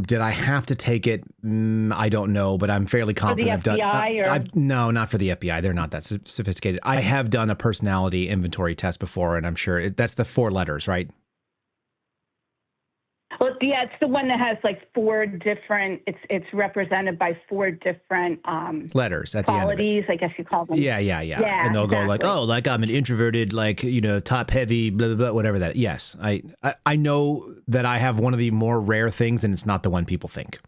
Did I have to take it? I don't know, but I'm fairly confident for the FBI no, not for the FBI. They're not that sophisticated. I have done a personality inventory test before, and I'm sure that's the 4 letters, right? Well, yeah, it's the one that has like 4 different. It's represented by 4 different letters at the end. Qualities, I guess you call them. Yeah. And they'll go like, oh, like I'm an introverted, like top heavy, blah blah blah, whatever that. Yes, I know that I have one of the more rare things, and it's not the one people think,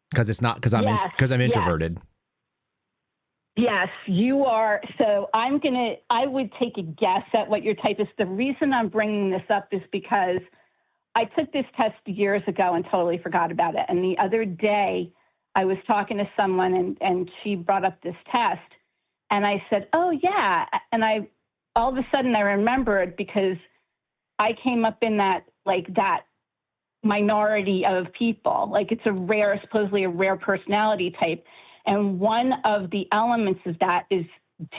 because it's not because I'm introverted. Yes, you are. So I would take a guess at what your type is. The reason I'm bringing this up is because I took this test years ago and totally forgot about it. And the other day I was talking to someone and she brought up this test and I said, oh yeah. And all of a sudden I remembered because I came up in that minority of people. Like it's supposedly a rare personality type. And one of the elements of that is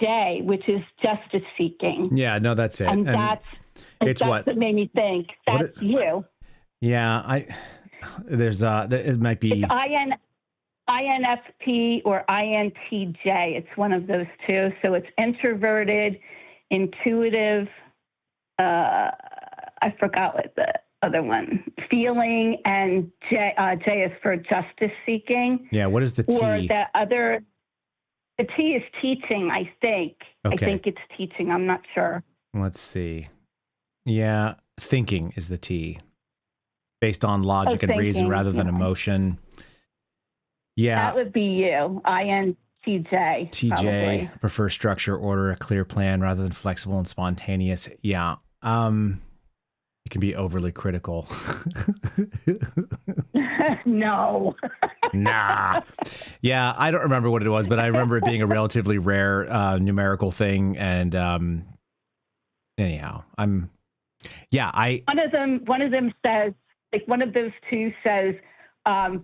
J, which is justice seeking. Yeah, no, that's it. And that's what made me think that's you. Yeah, it might be it's INFP or INTJ. It's one of those two. So it's introverted, intuitive. I forgot what the other one. Feeling, and J is for justice seeking. Yeah. What is the T? Or the T is teaching. I think. Okay. I think it's teaching. I'm not sure. Let's see. Yeah, thinking is the T, based on logic and reason rather than emotion. Yeah, that would be you, INTJ. TJ probably. Prefer structure, order, a clear plan rather than flexible and spontaneous. Yeah, it can be overly critical. No. Nah. Yeah, I don't remember what it was, but I remember it being a relatively rare numerical thing, and anyhow, one of them says, like one of those two says,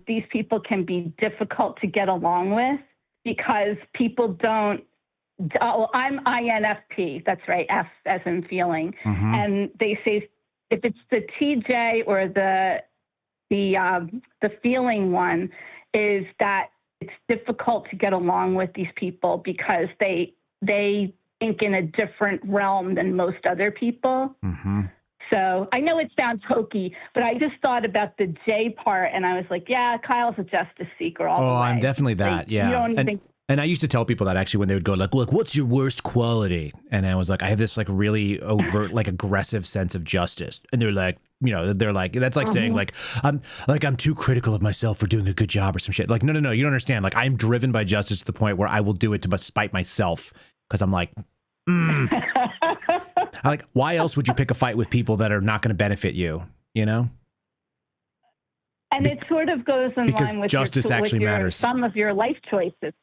these people can be difficult to get along with because people don't Oh, I'm INFP. That's right. F as in feeling. Mm-hmm. And they say if it's the TJ or the feeling one, is that it's difficult to get along with these people because they think in a different realm than most other people. Mm-hmm. So I know it sounds hokey, but I just thought about the J part, and I was like, yeah, Kyle's a justice seeker all the way. Oh, I'm definitely that. Like, Yeah. You don't even And I used to tell people that actually when they would go like, look, what's your worst quality? And I was like, I have this like really overt, like aggressive sense of justice. And they're like, they're like, that's like saying like, I'm too critical of myself for doing a good job or some shit. Like, no, you don't understand. Like, I'm driven by justice to the point where I will do it to spite myself. Cause I'm like, like, why else would you pick a fight with people that are not going to benefit you? You know? And it sort of goes in line with justice actually matters. Some of your life choices.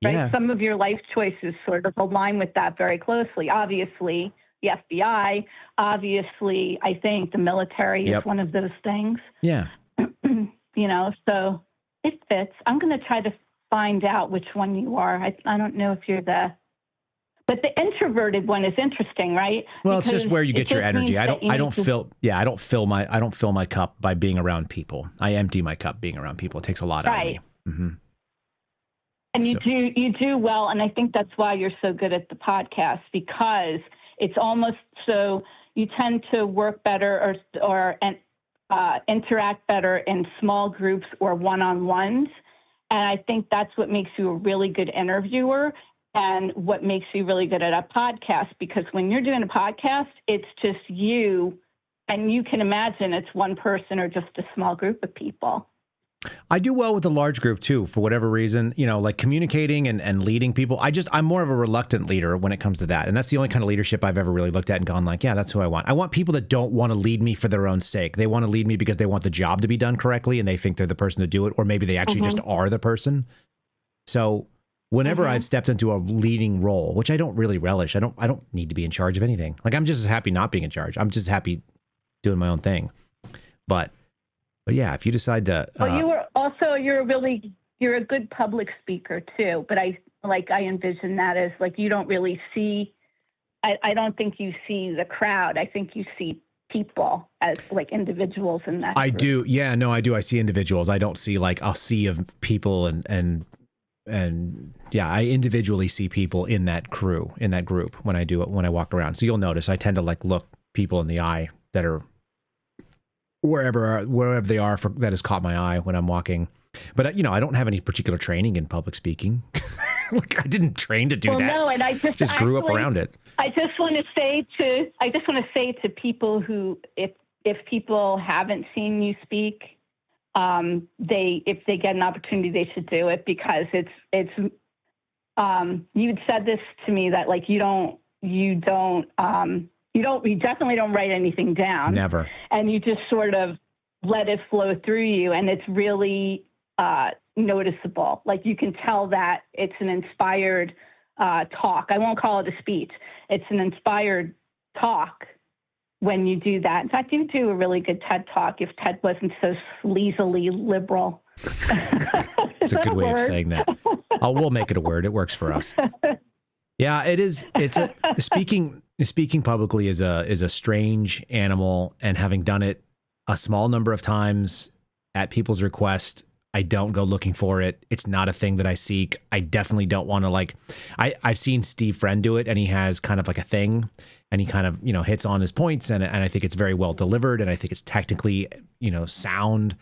Right? Yeah. Some of your life choices sort of align with that very closely. Obviously, the FBI, obviously, I think the military is one of those things. Yeah. So it fits. I'm going to try to find out which one you are. I don't know if you're but the introverted one is interesting, right? Well, because it's just where you get your energy. I don't fill my cup by being around people. I empty my cup being around people. It takes a lot out of me. Mm-hmm. And you do well, and I think that's why you're so good at the podcast, because it's almost so you tend to work better or interact better in small groups or one-on-ones, and I think that's what makes you a really good interviewer and what makes you really good at a podcast, because when you're doing a podcast, it's just you, and you can imagine it's one person or just a small group of people. I do well with a large group too, for whatever reason, like communicating and leading people. I'm more of a reluctant leader when it comes to that. And that's the only kind of leadership I've ever really looked at and gone like, yeah, that's who I want. I want people that don't want to lead me for their own sake. They want to lead me because they want the job to be done correctly and they think they're the person to do it, or maybe they actually just are the person. So whenever I've stepped into a leading role, which I don't really relish, I don't need to be in charge of anything. Like, I'm just as happy not being in charge. I'm just happy doing my own thing. But yeah, if you decide to, you're a good public speaker too. But I envision that as like, you don't really see, I don't think you see the crowd. I think you see people as like individuals in that. I do. Yeah, no, I do. I see individuals. I don't see like a sea of people and yeah, I individually see people in that group when I walk around. So you'll notice I tend to like look people in the eye that are wherever they are that has caught my eye when I'm walking. But I don't have any particular training in public speaking. Like, I didn't train to do that. No, and I just grew up around it. I just want to say to people who, if people haven't seen you speak, if they get an opportunity, they should do it, because it's you'd said this to me that like you definitely don't write anything down. Never. And you just sort of let it flow through you. And it's really noticeable. Like, you can tell that it's an inspired talk. I won't call it a speech. It's an inspired talk when you do that. In fact, you do a really good TED Talk if TED wasn't so sleazily liberal. It's a good way of saying that. We'll make it a word. It works for us. Yeah, it is. Speaking publicly is a strange animal, and having done it a small number of times at people's request, I don't go looking for it. It's not a thing that I seek. I definitely don't want to I've seen Steve Friend do it, and he has kind of like a thing, and he kind of, hits on his points, and I think it's very well delivered, and I think it's technically, sound.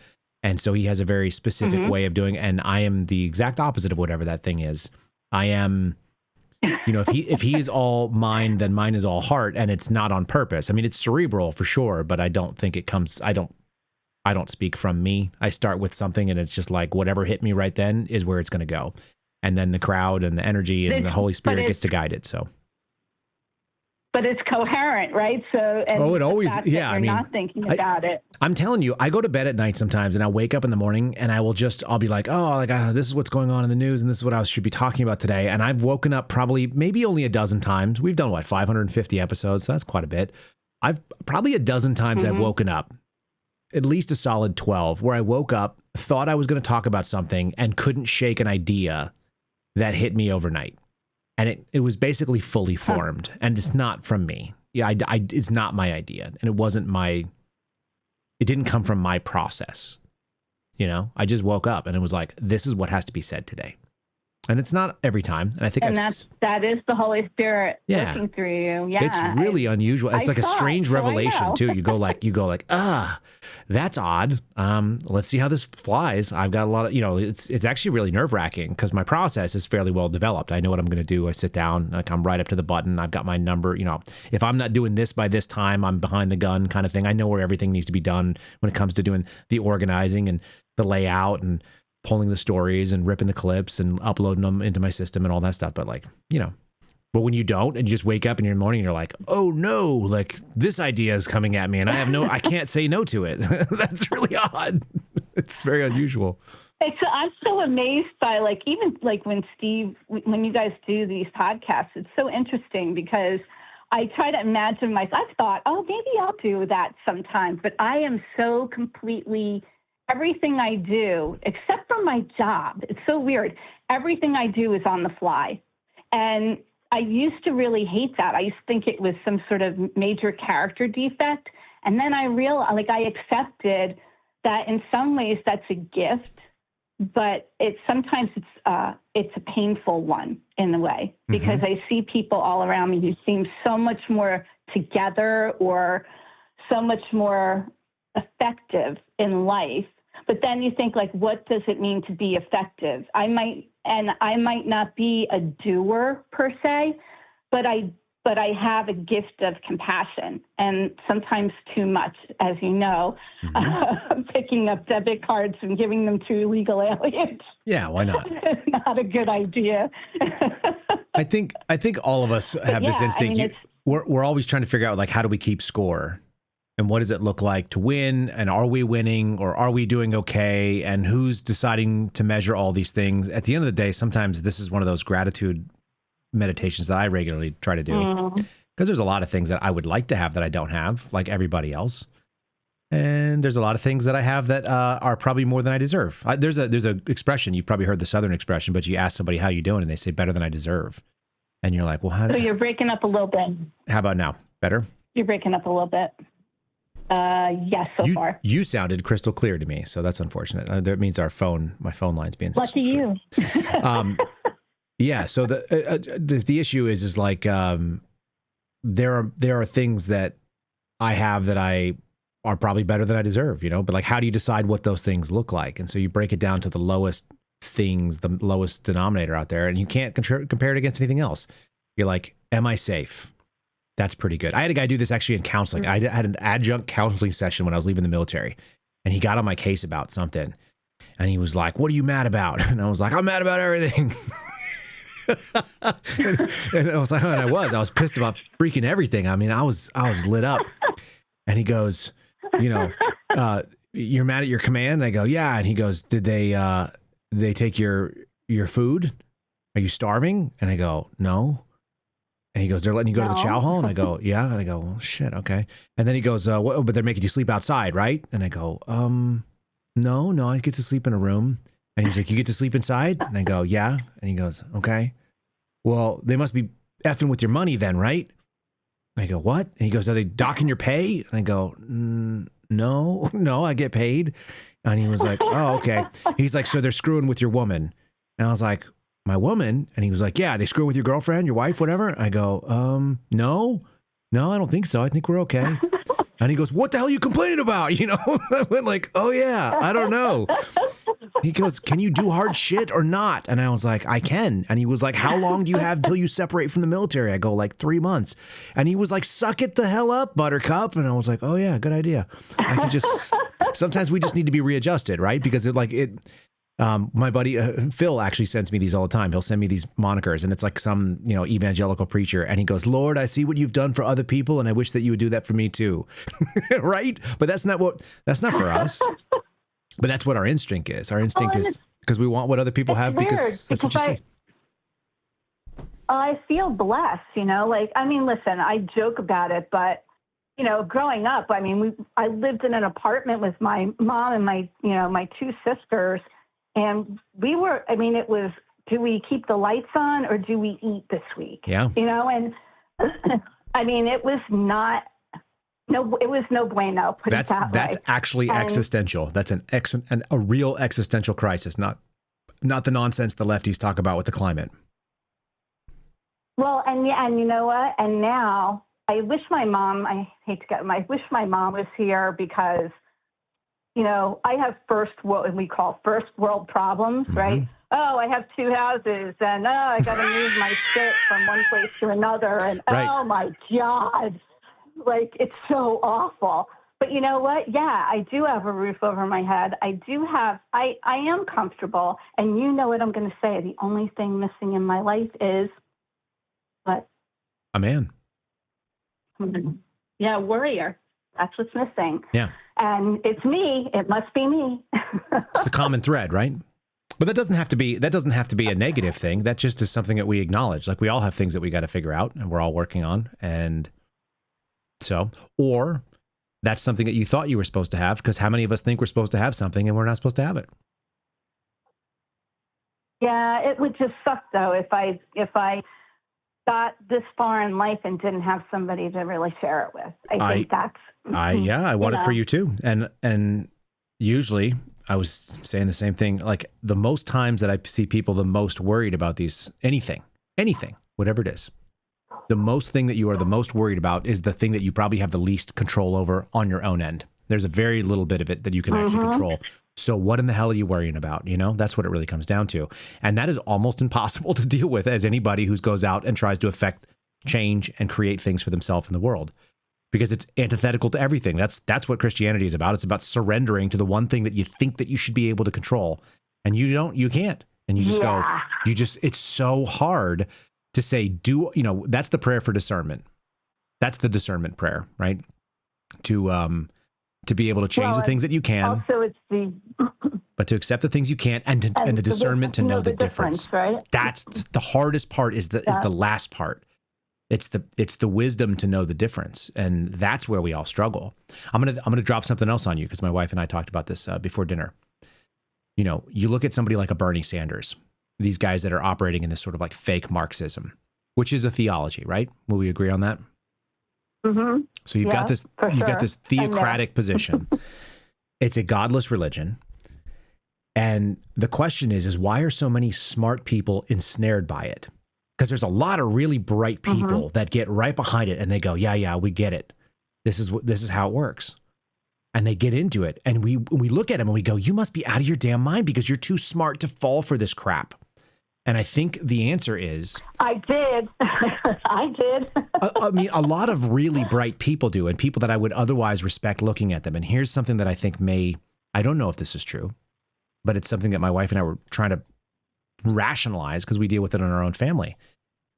And so he has a very specific way of doing it. And I am the exact opposite of whatever that thing is. I am, if he is all mind, then mine is all heart, and it's not on purpose. I mean, it's cerebral for sure, but I don't think it comes, I don't speak from me. I start with something, and it's just like whatever hit me right then is where it's going to go. And then the crowd and the energy and the Holy Spirit gets to guide it. So. But it's coherent, right? So, and it always, yeah. You're not thinking about it. I'm telling you, I go to bed at night sometimes, and I wake up in the morning, and I'll be like, this is what's going on in the news, and this is what I should be talking about today. And I've woken up maybe only a dozen times. We've done 550 episodes, so that's quite a bit. I've probably a dozen times I've woken up, at least a solid 12, where I woke up, thought I was going to talk about something, and couldn't shake an idea that hit me overnight. And it was basically fully formed, and it's not from me. Yeah, it's not my idea, and it didn't come from my process. I just woke up and it was like, this is what has to be said today. And it's not every time. And I think that is the Holy Spirit working through you. Yeah. It's really unusual. It's like a strange revelation too. You go like, that's odd. Let's see how this flies. I've got a lot of, it's actually really nerve wracking because my process is fairly well developed. I know what I'm going to do. I sit down, like I'm right up to the button. I've got my number, if I'm not doing this by this time, I'm behind the gun kind of thing. I know where everything needs to be done when it comes to doing the organizing and the layout and pulling the stories and ripping the clips and uploading them into my system and all that stuff. But but when you don't and you just wake up in the morning and you're like, oh no, like this idea is coming at me and I can't say no to it. That's really odd. It's very unusual. I'm so amazed by even when you guys do these podcasts, it's so interesting because I try to imagine myself. I've thought, oh, maybe I'll do that sometime, but I am so completely everything I do, except for my job, it's so weird. Everything I do is on the fly. And I used to really hate that. I used to think it was some sort of major character defect. And then I realized, I accepted that in some ways that's a gift, but sometimes it's a painful one in a way, because I see people all around me who seem so much more together or so much more effective in life. But then you think, what does it mean to be effective? I might not be a doer per se, but I have a gift of compassion, and sometimes too much, as you know, picking up debit cards and giving them to illegal aliens. Yeah, why not? Not a good idea. I think all of us have this instinct. We're always trying to figure out how do we keep score? And what does it look like to win? And are we winning or are we doing okay? And who's deciding to measure all these things? At the end of the day, sometimes this is one of those gratitude meditations that I regularly try to do. Because there's a lot of things that I would like to have that I don't have, like everybody else. And there's a lot of things that I have that are probably more than I deserve. There's a expression, you've probably heard the Southern expression, but you ask somebody how you doing and they say better than I deserve. And you're like, well, so you're breaking up a little bit. How about now? Better? You're breaking up a little bit. Yes, so far. You sounded crystal clear to me, so that's unfortunate. That means my phone line's being lucky you. Yeah. So the issue is there are things that I have that I are probably better than I deserve, But how do you decide what those things look like? And so you break it down to the lowest things, the lowest denominator out there, and you can't compare it against anything else. You're like, am I safe? That's pretty good. I had a guy do this actually in counseling. I had an adjunct counseling session when I was leaving the military, and he got on my case about something, and he was like, what are you mad about? And I was like, I'm mad about everything. and I was like, and I was pissed about freaking everything. I mean, I was lit up. And he goes, you're mad at your command? And I go, yeah. And he goes, did they take your food? Are you starving? And I go, no. And he goes, they're letting you go to the chow hall? And I go, yeah. And I go, well, shit, okay. And then he goes, but they're making you sleep outside, right? And I go, no, I get to sleep in a room. And he's like, you get to sleep inside? And I go, yeah. And he goes, okay. Well, they must be effing with your money then, right? And I go, what? And he goes, are they docking your pay? And I go, no, I get paid. And he was like, oh, okay. He's like, so they're screwing with your woman. And I was like, my woman? And he was like, yeah, they screw with your girlfriend, your wife, whatever. I go, no, I don't think so. I think we're okay. And he goes, what the hell are you complaining about? I went like, oh yeah, I don't know. He goes, can you do hard shit or not? And I was like, I can. And he was like, how long do you have till you separate from the military? I go, like 3 months. And he was like, suck it the hell up, buttercup. And I was like, oh yeah, good idea. I can just, sometimes we just need to be readjusted, right? Because my buddy Phil actually sends me these all the time. He'll send me these monikers, and it's like some evangelical preacher, and he goes, Lord, I see what you've done for other people, and I wish that you would do that for me too. Right? But that's not for us. But that's what our instinct is. Our instinct is because we want what other people have because that's what you say. I feel blessed, listen, I joke about it, but growing up, I lived in an apartment with my mom and my 2 sisters. And we were, it was do we keep the lights on or do we eat this week? Yeah. You know, and I mean, it was no bueno. Put That's it that that's way. actually existential. That's a real existential crisis, not the nonsense the lefties talk about with the climate. Well, and you know what? And now I wish my mom. I wish my mom was here because, you know, I have what we call first world problems, right? Oh, I have 2 houses, and I got to move my shit from one place to another, and right. Oh my God, like it's so awful. But you know what? Yeah, I do have a roof over my head. I am comfortable, and you know what I'm going to say. The only thing missing in my life is what? A man. Yeah, warrior. That's what's missing. Yeah. And it's me. It must be me. It's the common thread, right? But that doesn't have to be a negative thing. That just is something that we acknowledge. Like we all have things that we got to figure out and we're all working on. And so, or that's something that you thought you were supposed to have, because how many of us think we're supposed to have something and we're not supposed to have it? Yeah, it would just suck though if I got this far in life and didn't have somebody to really share it with. I think that's I want it for you too. And usually I was saying the same thing. Like the most times that I see people the most worried about these, anything, whatever it is, the most thing that you are the most worried about is the thing that you probably have the least control over on your own end. There's a very little bit of it that you can actually control. So what in the hell are you worrying about? You know, that's what it really comes down to. And that is almost impossible to deal with as anybody who goes out and tries to affect change and create things for themselves in the world, because it's antithetical to everything. That's what Christianity is about. It's about surrendering to the one thing that you think that you should be able to control, and you can't. And you just it's so hard to say, that's the prayer for discernment. That's the discernment prayer, right? To be able to change the things that you can. Also, it's but to accept the things you can't, and the discernment to know the difference. Right? That's the hardest part. Is the last part. It's the wisdom to know the difference, and that's where we all struggle. I'm gonna drop something else on you, because my wife and I talked about this before dinner. You know, you look at somebody like a Bernie Sanders, these guys that are operating in this sort of like fake Marxism, which is a theology, right? Will we agree on that? Mm-hmm. So you've got this theocratic position. It's a godless religion. And the question is why are so many smart people ensnared by it? Because there's a lot of really bright people that get right behind it and they go, yeah, we get it. This is how it works. And they get into it. And we look at them and we go, you must be out of your damn mind because you're too smart to fall for this crap. And I think the answer is... I did. I did. I mean, a lot of really bright people do, and people that I would otherwise respect looking at them. And here's something that I think I don't know if this is true, but it's something that my wife and I were trying to rationalize because we deal with it in our own family.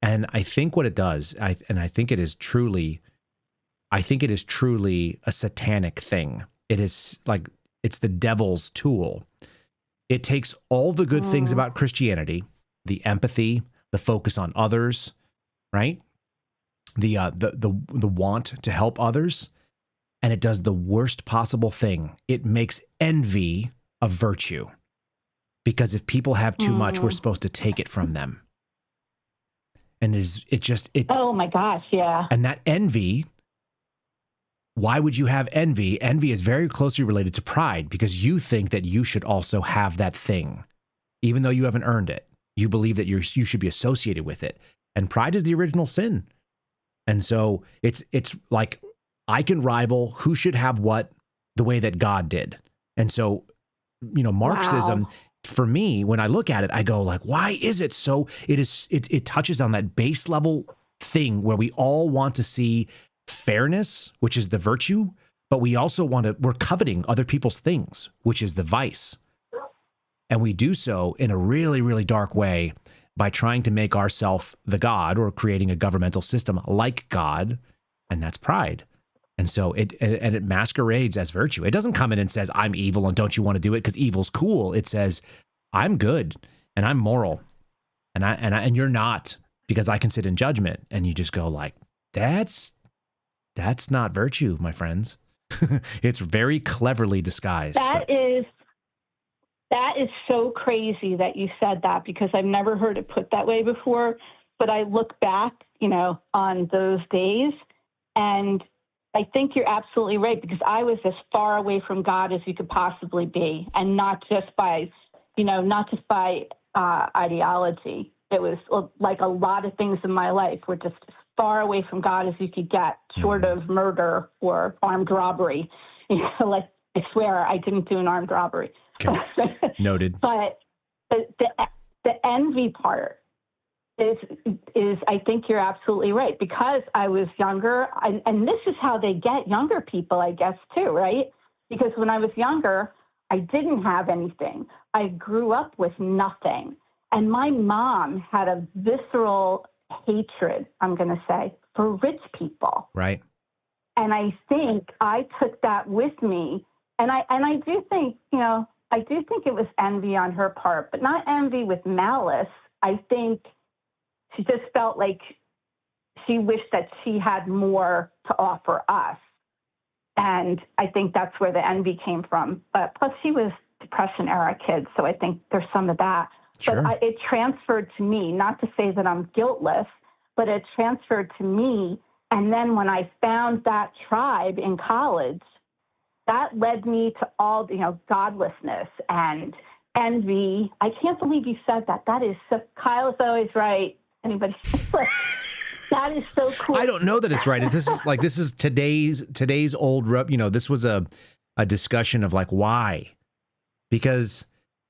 And I think what it does, I think it is truly a satanic thing. It is like, it's the devil's tool. It takes all the good things about Christianity, the empathy, the focus on others, right? The want to help others, and it does the worst possible thing. It makes envy a virtue, because if people have too much, we're supposed to take it from them. And oh my gosh, yeah. And that envy, why would you have envy? Envy is very closely related to pride, because you think that you should also have that thing, even though you haven't earned it. You believe that you should be associated with it. And pride is the original sin. And so it's like, I can rival who should have what the way that God did. And so, Marxism, for me, when I look at it, I go like, why is it so? It touches on that base level thing where we all want to see fairness, which is the virtue, but we also we're coveting other people's things, which is the vice. And we do so in a really, really dark way by trying to make ourselves the God, or creating a governmental system like God, and that's pride. And so it masquerades as virtue. It doesn't come in and says, I'm evil and don't you want to do it because evil's cool. It says, I'm good and I'm moral and you're not, because I can sit in judgment. And you just go like, that's not virtue, my friends. It's very cleverly disguised. That is so crazy that you said that, because I've never heard it put that way before. But I look back, on those days, and I think you're absolutely right, because I was as far away from God as you could possibly be, and not just by ideology. It was like a lot of things in my life were just as far away from God as you could get, short of murder or armed robbery. Like, I swear I didn't do an armed robbery. Okay. Noted. But the envy part is I think you're absolutely right, because I was younger, and this is how they get younger people, I guess, too, right? Because when I was younger, I didn't have anything. I grew up with nothing. And my mom had a visceral hatred, I'm going to say, for rich people. Right. And I think I took that with me. And I do think, it was envy on her part, but not envy with malice. I think she just felt like she wished that she had more to offer us. And I think that's where the envy came from. But plus, she was Depression era kid, so I think there's some of that. Sure. But it transferred to me, not to say that I'm guiltless, but it transferred to me. And then when I found that tribe in college, that led me to all, godlessness and envy. I can't believe you said that. That is so, Kyle is always right. Anybody? That is so cool. I don't know that it's right. This is today's old rep. This was a discussion of like, why? Because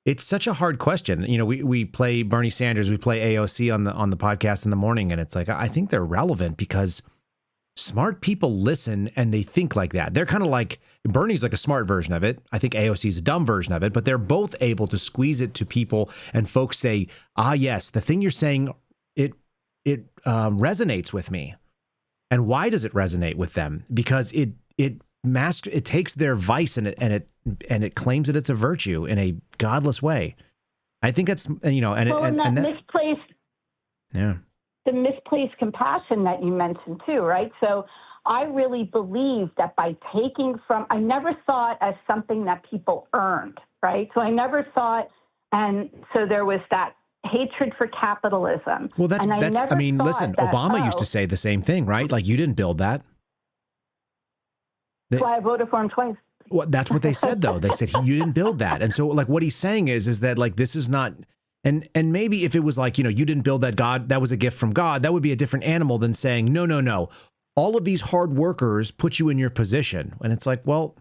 it's such a hard question. We play Bernie Sanders, we play AOC on the podcast in the morning, and it's like, I think they're relevant because smart people listen and they think like that. They're kind of like, Bernie's like a smart version of it. I think AOC is a dumb version of it, but they're both able to squeeze it to people, and folks say, yes, the thing you're saying, it resonates with me. And why does it resonate with them? Because it takes their vice and it claims that it's a virtue in a godless way. I think that's, misplaced, yeah, the misplaced compassion that you mentioned too, right? So I really believe that by taking from, I never saw it as something that people earned, right? So I never saw it, and so there was that hatred for capitalism. Well, listen, Obama used to say the same thing, right? Like, you didn't build that. That's why I voted for him twice. Well, that's what they said, though. They said you didn't build that. And so, like, what he's saying is that, like, this is not, and maybe if it was like, you didn't build that, God, that was a gift from God, that would be a different animal than saying, no. All of these hard workers put you in your position. And it's like, well,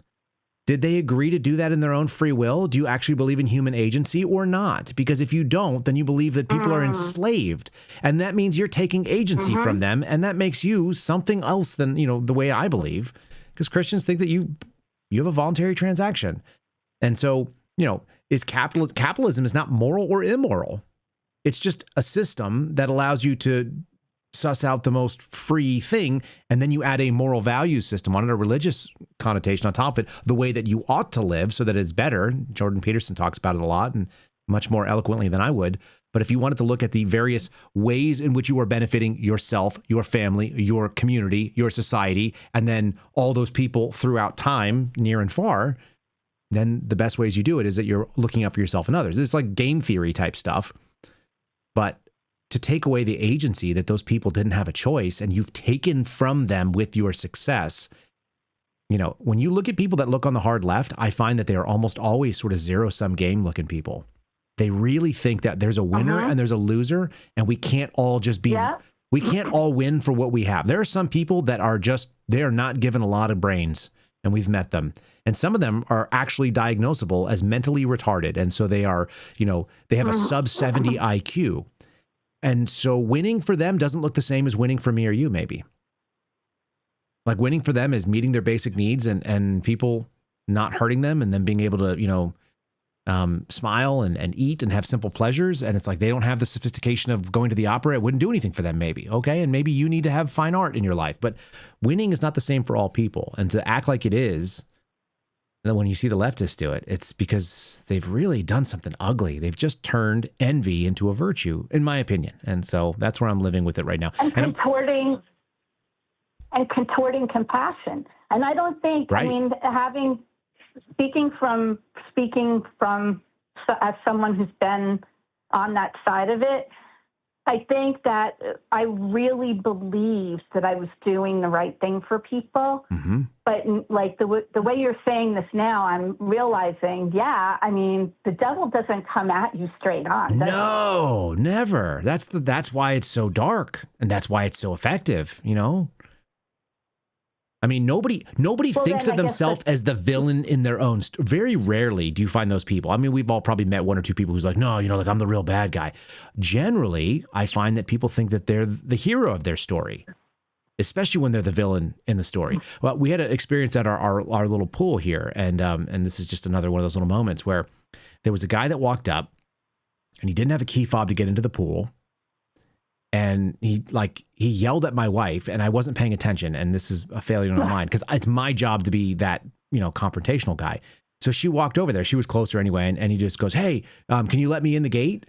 did they agree to do that in their own free will? Do you actually believe in human agency or not? Because if you don't, then you believe that people are enslaved. And that means you're taking agency from them. And that makes you something else than, the way I believe. Because Christians think that you have a voluntary transaction. And so, is capitalism is not moral or immoral. It's just a system that allows you to suss out the most free thing, and then you add a moral value system on it, a religious connotation on top of it, the way that you ought to live so that it's better. Jordan Peterson talks about it a lot and much more eloquently than I would. But if you wanted to look at the various ways in which you are benefiting yourself, your family, your community, your society, and then all those people throughout time, near and far, then the best ways you do it is that you're looking out for yourself and others. It's like game theory type stuff. But to take away the agency that those people didn't have a choice and you've taken from them with your success, when you look at people that look on the hard left, I find that they are almost always sort of zero-sum game looking people. They really think that there's a winner and there's a loser, and we can't all just be, we can't all win for what we have. There are some people that are just, they are not given a lot of brains, and we've met them. And some of them are actually diagnosable as mentally retarded. And so they are, they have a sub 70 IQ. And so winning for them doesn't look the same as winning for me or you, maybe. Like, winning for them is meeting their basic needs and people not hurting them, and then being able to, smile and eat and have simple pleasures. And it's like, they don't have the sophistication of going to the opera. It wouldn't do anything for them, maybe. Okay. And maybe you need to have fine art in your life, but winning is not the same for all people. And to act like it is, then when you see the leftists do it, it's because they've really done something ugly. They've just turned envy into a virtue, in my opinion. And so that's where I'm living with it right now. And contorting compassion. And I don't think, right. speaking from as someone who's been on that side of it, I think that I really believed that I was doing the right thing for people. Mm-hmm. But like the way you're saying this now, I'm realizing, yeah, I mean, the devil doesn't come at you straight on. No, never. That's why it's so dark, and that's why it's so effective, you know? I mean, nobody thinks of themselves as the villain in their own. Very rarely do you find those people. I mean, we've all probably met one or two people who's like, no, you know, like I'm the real bad guy. Generally, I find that people think that they're the hero of their story, especially when they're the villain in the story. Well, we had an experience at our little pool here, and this is just another one of those little moments where there was a guy that walked up, and he didn't have a key fob to get into the pool. And he yelled at my wife, and I wasn't paying attention. And this is a failure on my mind because it's my job to be that, you know, confrontational guy. So she walked over there. She was closer anyway. And he just goes, hey, can you let me in the gate?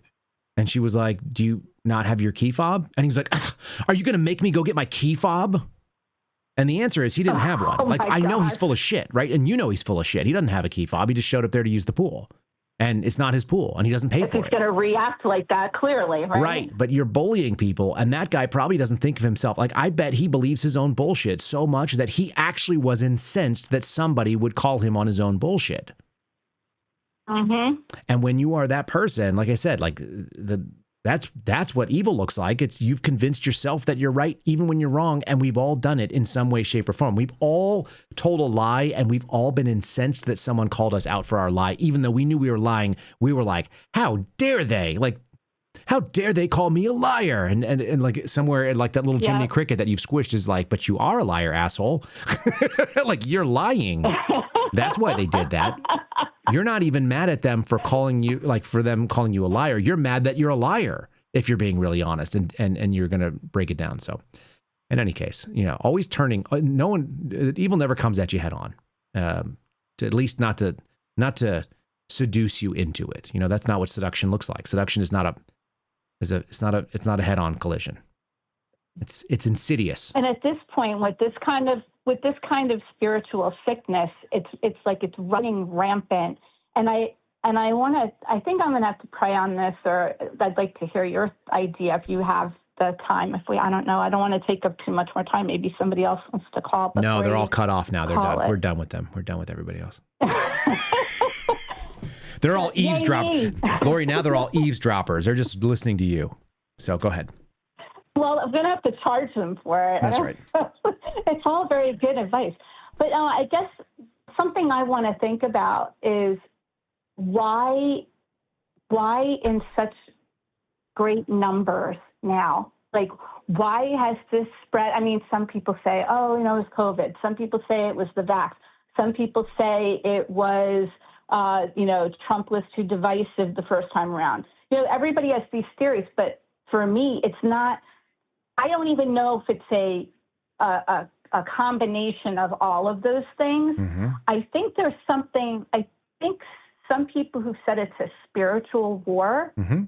And she was like, do you not have your key fob? And he was like, are you going to make me go get my key fob? And the answer is he didn't have one. Like, I know he's full of shit, right? And you know he's full of shit. He doesn't have a key fob. He just showed up there to use the pool. And it's not his pool, and he doesn't pay for it. He's going to react like that, clearly, right? Right, but you're bullying people, and that guy probably doesn't think of himself. Like, I bet he believes his own bullshit so much that he actually was incensed that somebody would call him on his own bullshit. Mm-hmm. And when you are that person, like I said, like that's what evil looks like. It's you've convinced yourself that you're right, even when you're wrong, and we've all done it in some way, shape, or form. We've all told a lie, and we've all been incensed that someone called us out for our lie, even though we knew we were lying. We were like, "How dare they? Like, how dare they call me a liar?" And like somewhere like that little Jiminy Cricket that you've squished is like, "But you are a liar, asshole." Like you're lying. That's why they did that. You're not even mad at them for calling you, like for them calling you a liar. You're mad that you're a liar if you're being really honest and you're going to break it down. So in any case, you know, always turning, evil never comes at you head on, to at least not to seduce you into it. You know, that's not what seduction looks like. Seduction is not a head on collision. It's insidious. And at this point, with this kind of spiritual sickness, it's like it's running rampant. And I think I'm gonna have to pray on this, or I'd like to hear your idea if you have the time. I don't know. I don't want to take up too much more time. Maybe somebody else wants to call. No, they're all cut off now. They're done. We're done with them. We're done with everybody else. They're all eavesdroppers. Lori, now they're all eavesdroppers. They're just listening to you. So go ahead. Well, I'm going to have to charge them for it. That's right. It's all very good advice. But I guess something I want to think about is why in such great numbers now? Like, why has this spread? I mean, some people say, oh, you know, it was COVID. Some people say it was the vax. Some people say it was, Trump was too divisive the first time around. You know, everybody has these theories, but for me, it's not. I don't even know if it's a combination of all of those things. Mm-hmm. I think there's something. I think some people who said it's a spiritual war. Mm-hmm.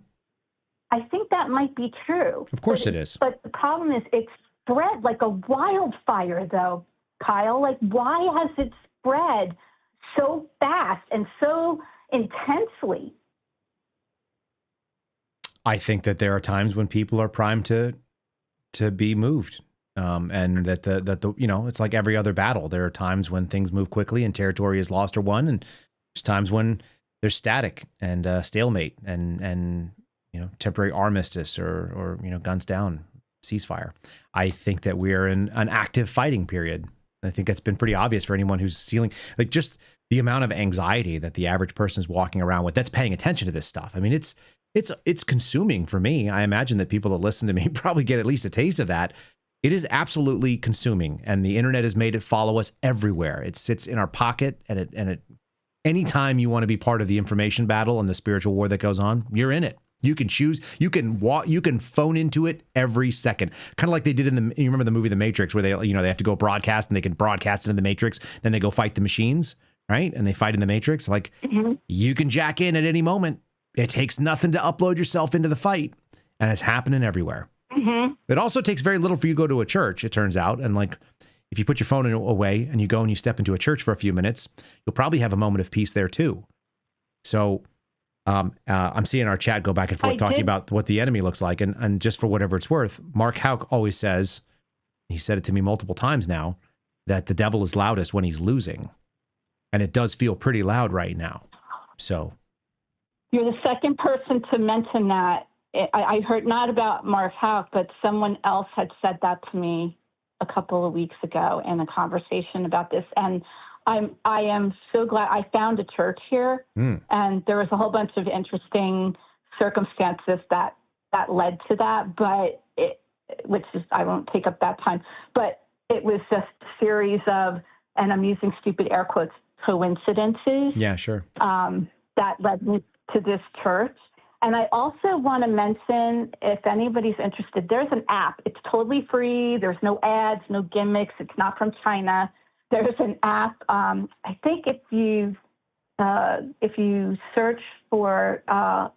I think that might be true. Of course it is. But the problem is it's spread like a wildfire, though, Kyle. Like, why has it spread so fast and so intensely? I think that there are times when people are primed to be moved, and that the it's like every other battle. There are times when things move quickly and territory is lost or won, and there's times when there's static and stalemate and temporary armistice or guns down, ceasefire. I think that we are in an active fighting period. I think that's been pretty obvious for anyone who's feeling like just the amount of anxiety that the average person is walking around with that's paying attention to this stuff. I mean, it's consuming for me. I imagine that people that listen to me probably get at least a taste of that. It is absolutely consuming, and the internet has made it follow us everywhere. It sits in our pocket, and it anytime you want to be part of the information battle and the spiritual war that goes on, you're in it. You can choose. You can phone into it every second. Kind of like they did you remember the movie The Matrix, where they have to go broadcast, and they can broadcast into the Matrix. Then they go fight the machines, right? And they fight in the Matrix. Like, you can jack in at any moment. It takes nothing to upload yourself into the fight, and it's happening everywhere. Mm-hmm. It also takes very little for you to go to a church, it turns out. And like, if you put your phone away and you go and you step into a church for a few minutes, you'll probably have a moment of peace there too. So I'm seeing our chat go back and forth talking about what the enemy looks like. And just for whatever it's worth, Mark Houck always says, he said it to me multiple times now, that the devil is loudest when he's losing. And it does feel pretty loud right now. So. You're the second person to mention that. I heard not about Mark Houck, but someone else had said that to me a couple of weeks ago in a conversation about this. And I am so glad I found a church here, and there was a whole bunch of interesting circumstances that led to that, but I won't take up that time, but it was just a series of, and I'm using stupid air quotes, coincidences. Yeah, sure. That led me to this church. And I also want to mention, if anybody's interested, there's an app. It's totally free. There's no ads, no gimmicks. It's not from China. There's an app. I think if you search for, I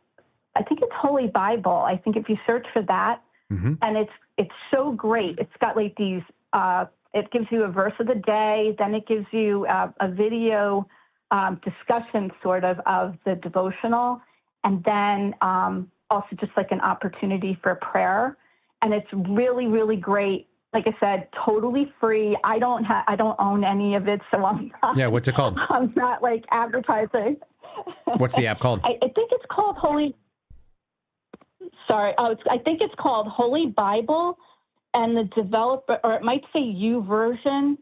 think it's Holy Bible. I think if you search for that, and it's so great. It's got like these. It gives you a verse of the day. Then it gives you a video discussion sort of the devotional, and then also just like an opportunity for prayer. And it's really, really great. Like I said, totally free. I don't own any of it, so I'm not. Yeah, what's it called? I'm not like advertising. What's the app called? I think it's called Holy. Sorry, I think it's called Holy Bible, and the developer, or it might say U version.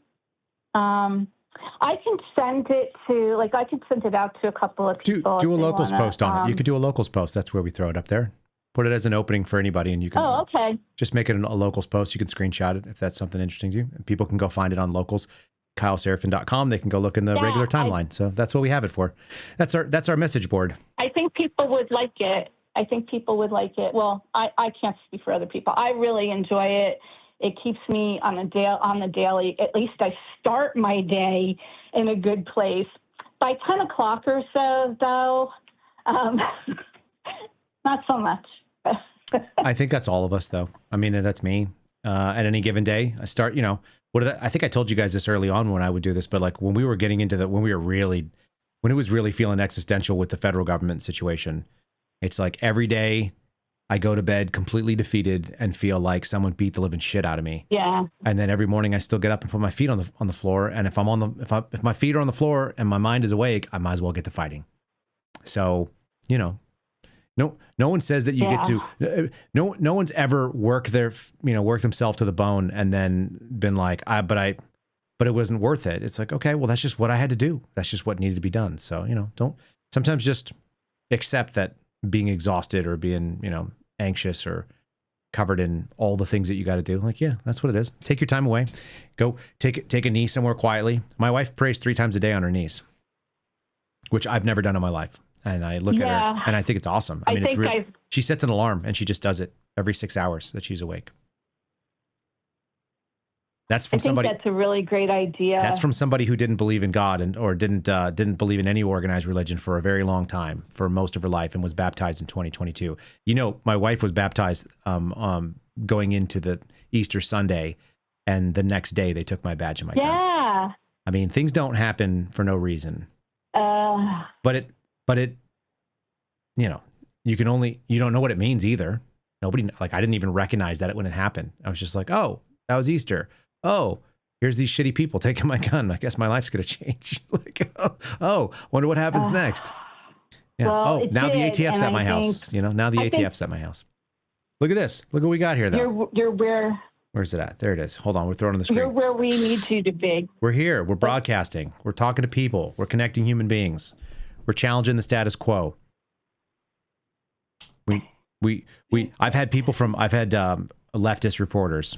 I can send it to, like, I could send it out to a couple of people. Do a locals post on it. You could do a locals post. That's where we throw it up there. Put it as an opening for anybody, and you can. Oh, okay. Just make it a locals post. You can screenshot it if that's something interesting to you. And people can go find it on locals, KyleSerafin.com. They can go look in the regular timeline. So that's what we have it for. That's our message board. I think people would like it. Well, I can't speak for other people. I really enjoy it. It keeps me on the daily. At least I start my day in a good place. By 10 o'clock or so, though, not so much. I think that's all of us, though. I mean, that's me. At any given day, I start, I think I told you guys this early on when I would do this, but like when we were getting into when it was really feeling existential with the federal government situation, it's like every day I go to bed completely defeated and feel like someone beat the living shit out of me. Yeah. And then every morning I still get up and put my feet on the floor. And if if my feet are on the floor and my mind is awake, I might as well get to fighting. So, no one says that you get to, no one's ever worked themselves to the bone and then been like, but it wasn't worth it. It's like, okay, well, that's just what I had to do. That's just what needed to be done. So, don't sometimes just accept that being exhausted or being, anxious or covered in all the things that you got to do. Like, yeah, that's what it is. Take your time away. Go take a knee somewhere quietly. My wife prays 3 times a day on her knees, which I've never done in my life. And I look at her and I think it's awesome. I mean, it's real. She sets an alarm and she just does it every 6 hours that she's awake. That's from somebody. That's a really great idea. That's from somebody who didn't believe in God or didn't believe in any organized religion for a very long time, for most of her life, and was baptized in 2022. My wife was baptized going into the Easter Sunday, and the next day they took my badge and my gun. Yeah. I mean, things don't happen for no reason. But it, you don't know what it means either. Nobody, I didn't even recognize that when it happened. I was just like, oh, that was Easter. Oh, here's these shitty people taking my gun. I guess my life's going to change. Wonder what happens next. Yeah. Well, now the ATF's at my house. Now the ATF's at my house. Look at this. Look what we got here, though. You're where? Where's it at? There it is. Hold on. We're throwing it on the screen. You're where we need you to be. We're here. We're broadcasting. We're talking to people. We're connecting human beings. We're challenging the status quo. I've had leftist reporters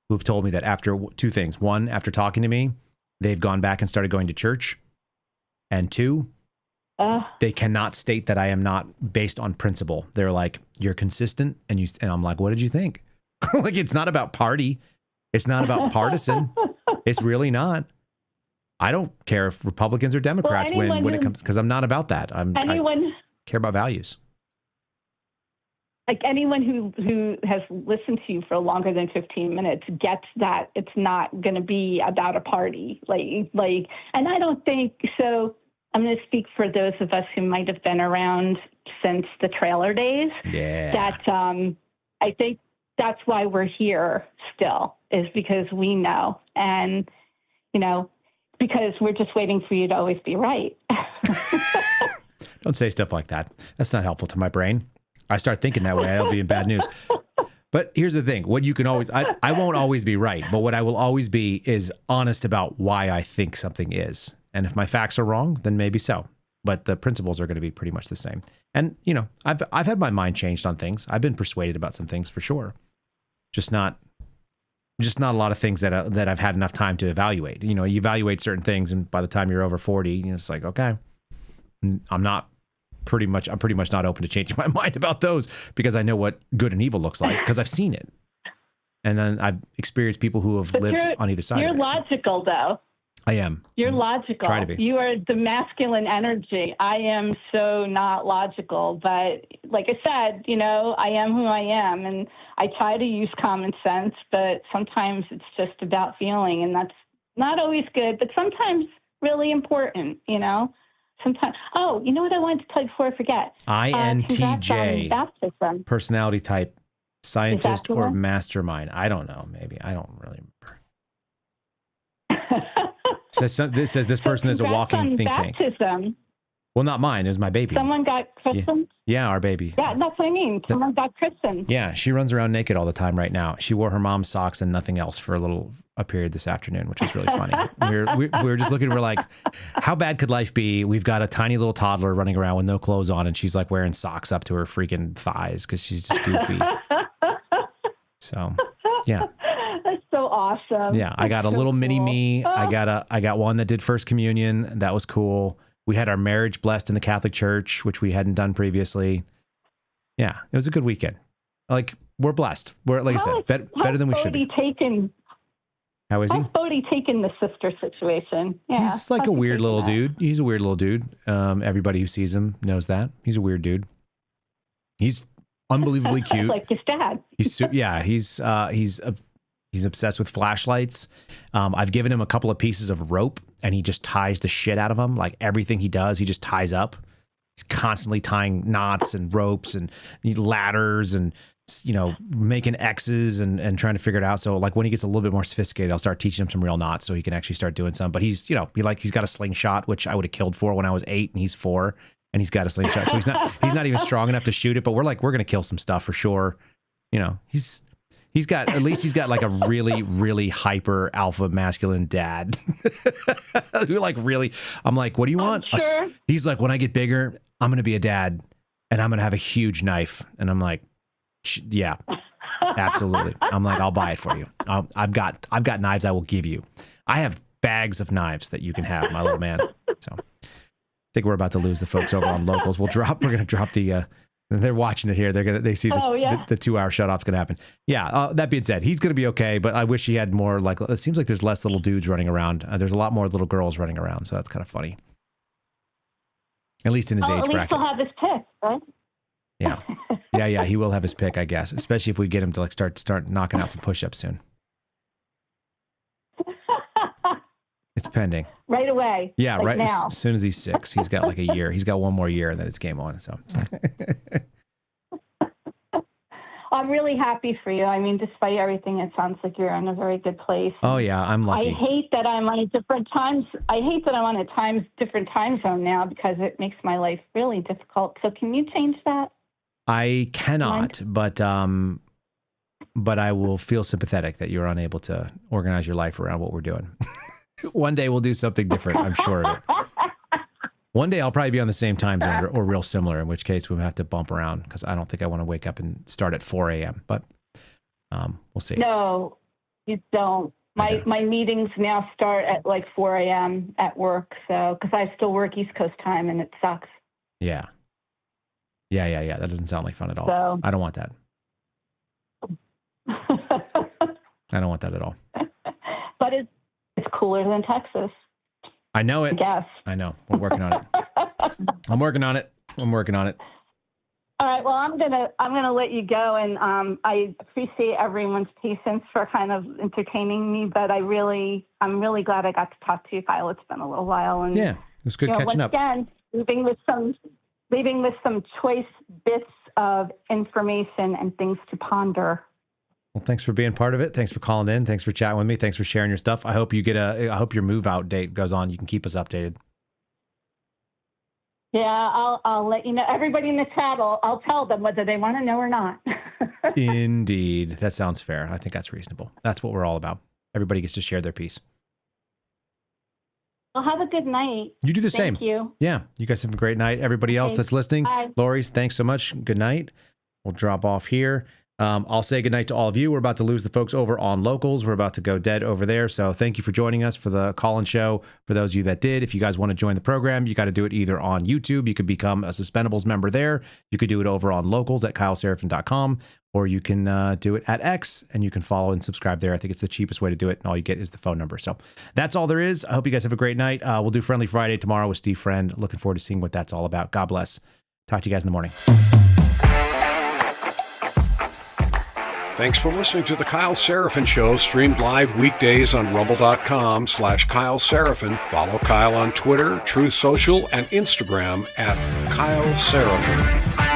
who've told me that after 2 things. 1, after talking to me, they've gone back and started going to church. And 2, they cannot state that I am not based on principle. They're like, you're consistent. And I'm like, what did you think? Like, it's not about party. It's not about partisan. It's really not. I don't care if Republicans or Democrats win when it comes, because I'm not about that. I care about values. Like anyone who has listened to you for longer than 15 minutes gets that it's not going to be about a party. Like, and I don't think so. I'm going to speak for those of us who might have been around since the trailer days. Yeah. That I think that's why we're here still, is because we know. And, you know, because we're just waiting for you to always be right. Don't say stuff like that. That's not helpful to my brain. I start thinking that way, I'll be in bad news. But here's the thing. What you can always, I won't always be right, but what I will always be is honest about why I think something is. And if my facts are wrong, then maybe so. But the principles are going to be pretty much the same. And, you know, I've had my mind changed on things. I've been persuaded about some things for sure. Just not a lot of things that I've had enough time to evaluate. You know, you evaluate certain things, and by the time you're over 40, you know, it's like, okay, I'm pretty much not open to changing my mind about those, because I know what good and evil looks like, because I've seen it. And then I've experienced people who have lived on either side. You're of it, logical, though. I am. You're logical. Try to be. You are the masculine energy. I am so not logical, but like I said, you know, I am who I am, and I try to use common sense, but sometimes it's just about feeling, and that's not always good, but sometimes really important, you know? Sometimes. Oh, you know what I wanted to tell you before I forget? INTJ, baptism. personality type, scientist or one? mastermind. I don't know. Maybe. I don't really remember. This says this person is a walking think baptism. tank. Well, not mine. It was my baby. Someone got christened? Yeah, our baby. Yeah, that's what I mean. Someone got christened. Yeah, she runs around naked all the time right now. She wore her mom's socks and nothing else for a period this afternoon, which was really funny. we were just looking, we're like, how bad could life be? We've got a tiny little toddler running around with no clothes on, and she's like wearing socks up to her freaking thighs because she's just goofy. So, yeah. That's so awesome. Yeah, I got a little mini me. I got one that did first communion. That was cool. We had our marriage blessed in the Catholic Church, which we hadn't done previously. Yeah, it was a good weekend. Like, we're blessed. We're, like I said, better than we should be. How is he? How's Bodie taking the sister situation? Yeah, he's like a weird little dude. He's a weird little dude. Everybody who sees him knows that. He's a weird dude. He's unbelievably cute. Like his dad. He's obsessed with flashlights. I've given him a couple of pieces of rope, and he just ties the shit out of them. Like everything he does, he just ties up. He's constantly tying knots and ropes and ladders and, you know, making X's and trying to figure it out. So like when he gets a little bit more sophisticated, I'll start teaching him some real knots so he can actually start doing some. But he's, you know, he's got a slingshot, which I would have killed for when I was 8, and he's 4, and he's got a slingshot. So he's not even strong enough to shoot it, but we're going to kill some stuff for sure. You know, he's got like a really, really hyper alpha masculine dad. Who like really, I'm like, what do you want? Sure. He's like, when I get bigger, I'm going to be a dad, and I'm going to have a huge knife. And I'm like, yeah, absolutely. I'm like, I'll buy it for you. I've got knives I will give you. I have bags of knives that you can have, my little man. So I think we're about to lose the folks over on locals. We're going to drop the, they're watching it here. They see the 2-hour shut off's going to happen. Yeah. That being said, he's going to be okay, but I wish he had more, like, it seems like there's less little dudes running around. There's a lot more little girls running around. So that's kind of funny. At least in his age bracket. At least he'll have his pick, right? Yeah. Yeah. He will have his pick, I guess, especially if we get him to like start knocking out some push-ups soon. It's pending. Right away. Yeah, like right now. As soon as he's 6. He's got like a year. He's got one more year, and then it's game on. So I'm really happy for you. I mean, despite everything, it sounds like you're in a very good place. Oh yeah, I'm lucky. I hate that I'm on a different time zone now, because it makes my life really difficult. So can you change that? I cannot, but I will feel sympathetic that you're unable to organize your life around what we're doing. One day we'll do something different, I'm sure of it. One day I'll probably be on the same time zone or real similar, in which case we'll have to bump around, because I don't think I want to wake up and start at 4 a.m. But we'll see. No, you don't. My meetings now start at like 4 a.m. at work, so because I still work East Coast time, and it sucks. Yeah. That doesn't sound like fun at all. So. I don't want that. I don't want that at all. But it's cooler than Texas. I know it. I guess. I know. We're working on it. I'm working on it. All right. Well, I'm gonna let you go, and I appreciate everyone's patience for kind of entertaining me. But I'm really glad I got to talk to you, Kyle. It's been a little while, and yeah, was good catching up. Again, leaving with some choice bits of information and things to ponder. Well, thanks for being part of it. Thanks for calling in. Thanks for chatting with me. Thanks for sharing your stuff. I hope I hope your move out date goes on. You can keep us updated. Yeah, I'll let you know. Everybody in the chat, I'll tell them whether they want to know or not. Indeed. That sounds fair. I think that's reasonable. That's what we're all about. Everybody gets to share their piece. Well, have a good night. You do the same. Thank you. Yeah. You guys have a great night. Everybody else that's listening, Bye. Lori, thanks so much. Good night. We'll drop off here. I'll say goodnight to all of you. We're about to lose the folks over on Locals. We're about to go dead over there. So thank you for joining us for the call-in show. For those of you that did, if you guys want to join the program, you got to do it either on YouTube. You could become a Suspendables member there. You could do it over on Locals at kyleserafin.com, or you can do it at X, and you can follow and subscribe there. I think it's the cheapest way to do it, and all you get is the phone number. So that's all there is. I hope you guys have a great night. We'll do Friendly Friday tomorrow with Steve Friend. Looking forward to seeing what that's all about. God bless. Talk to you guys in the morning. Thanks for listening to The Kyle Seraphin Show, streamed live weekdays on rumble.com/Kyle Seraphin. Follow Kyle on Twitter, Truth Social, and Instagram at Kyle Seraphin.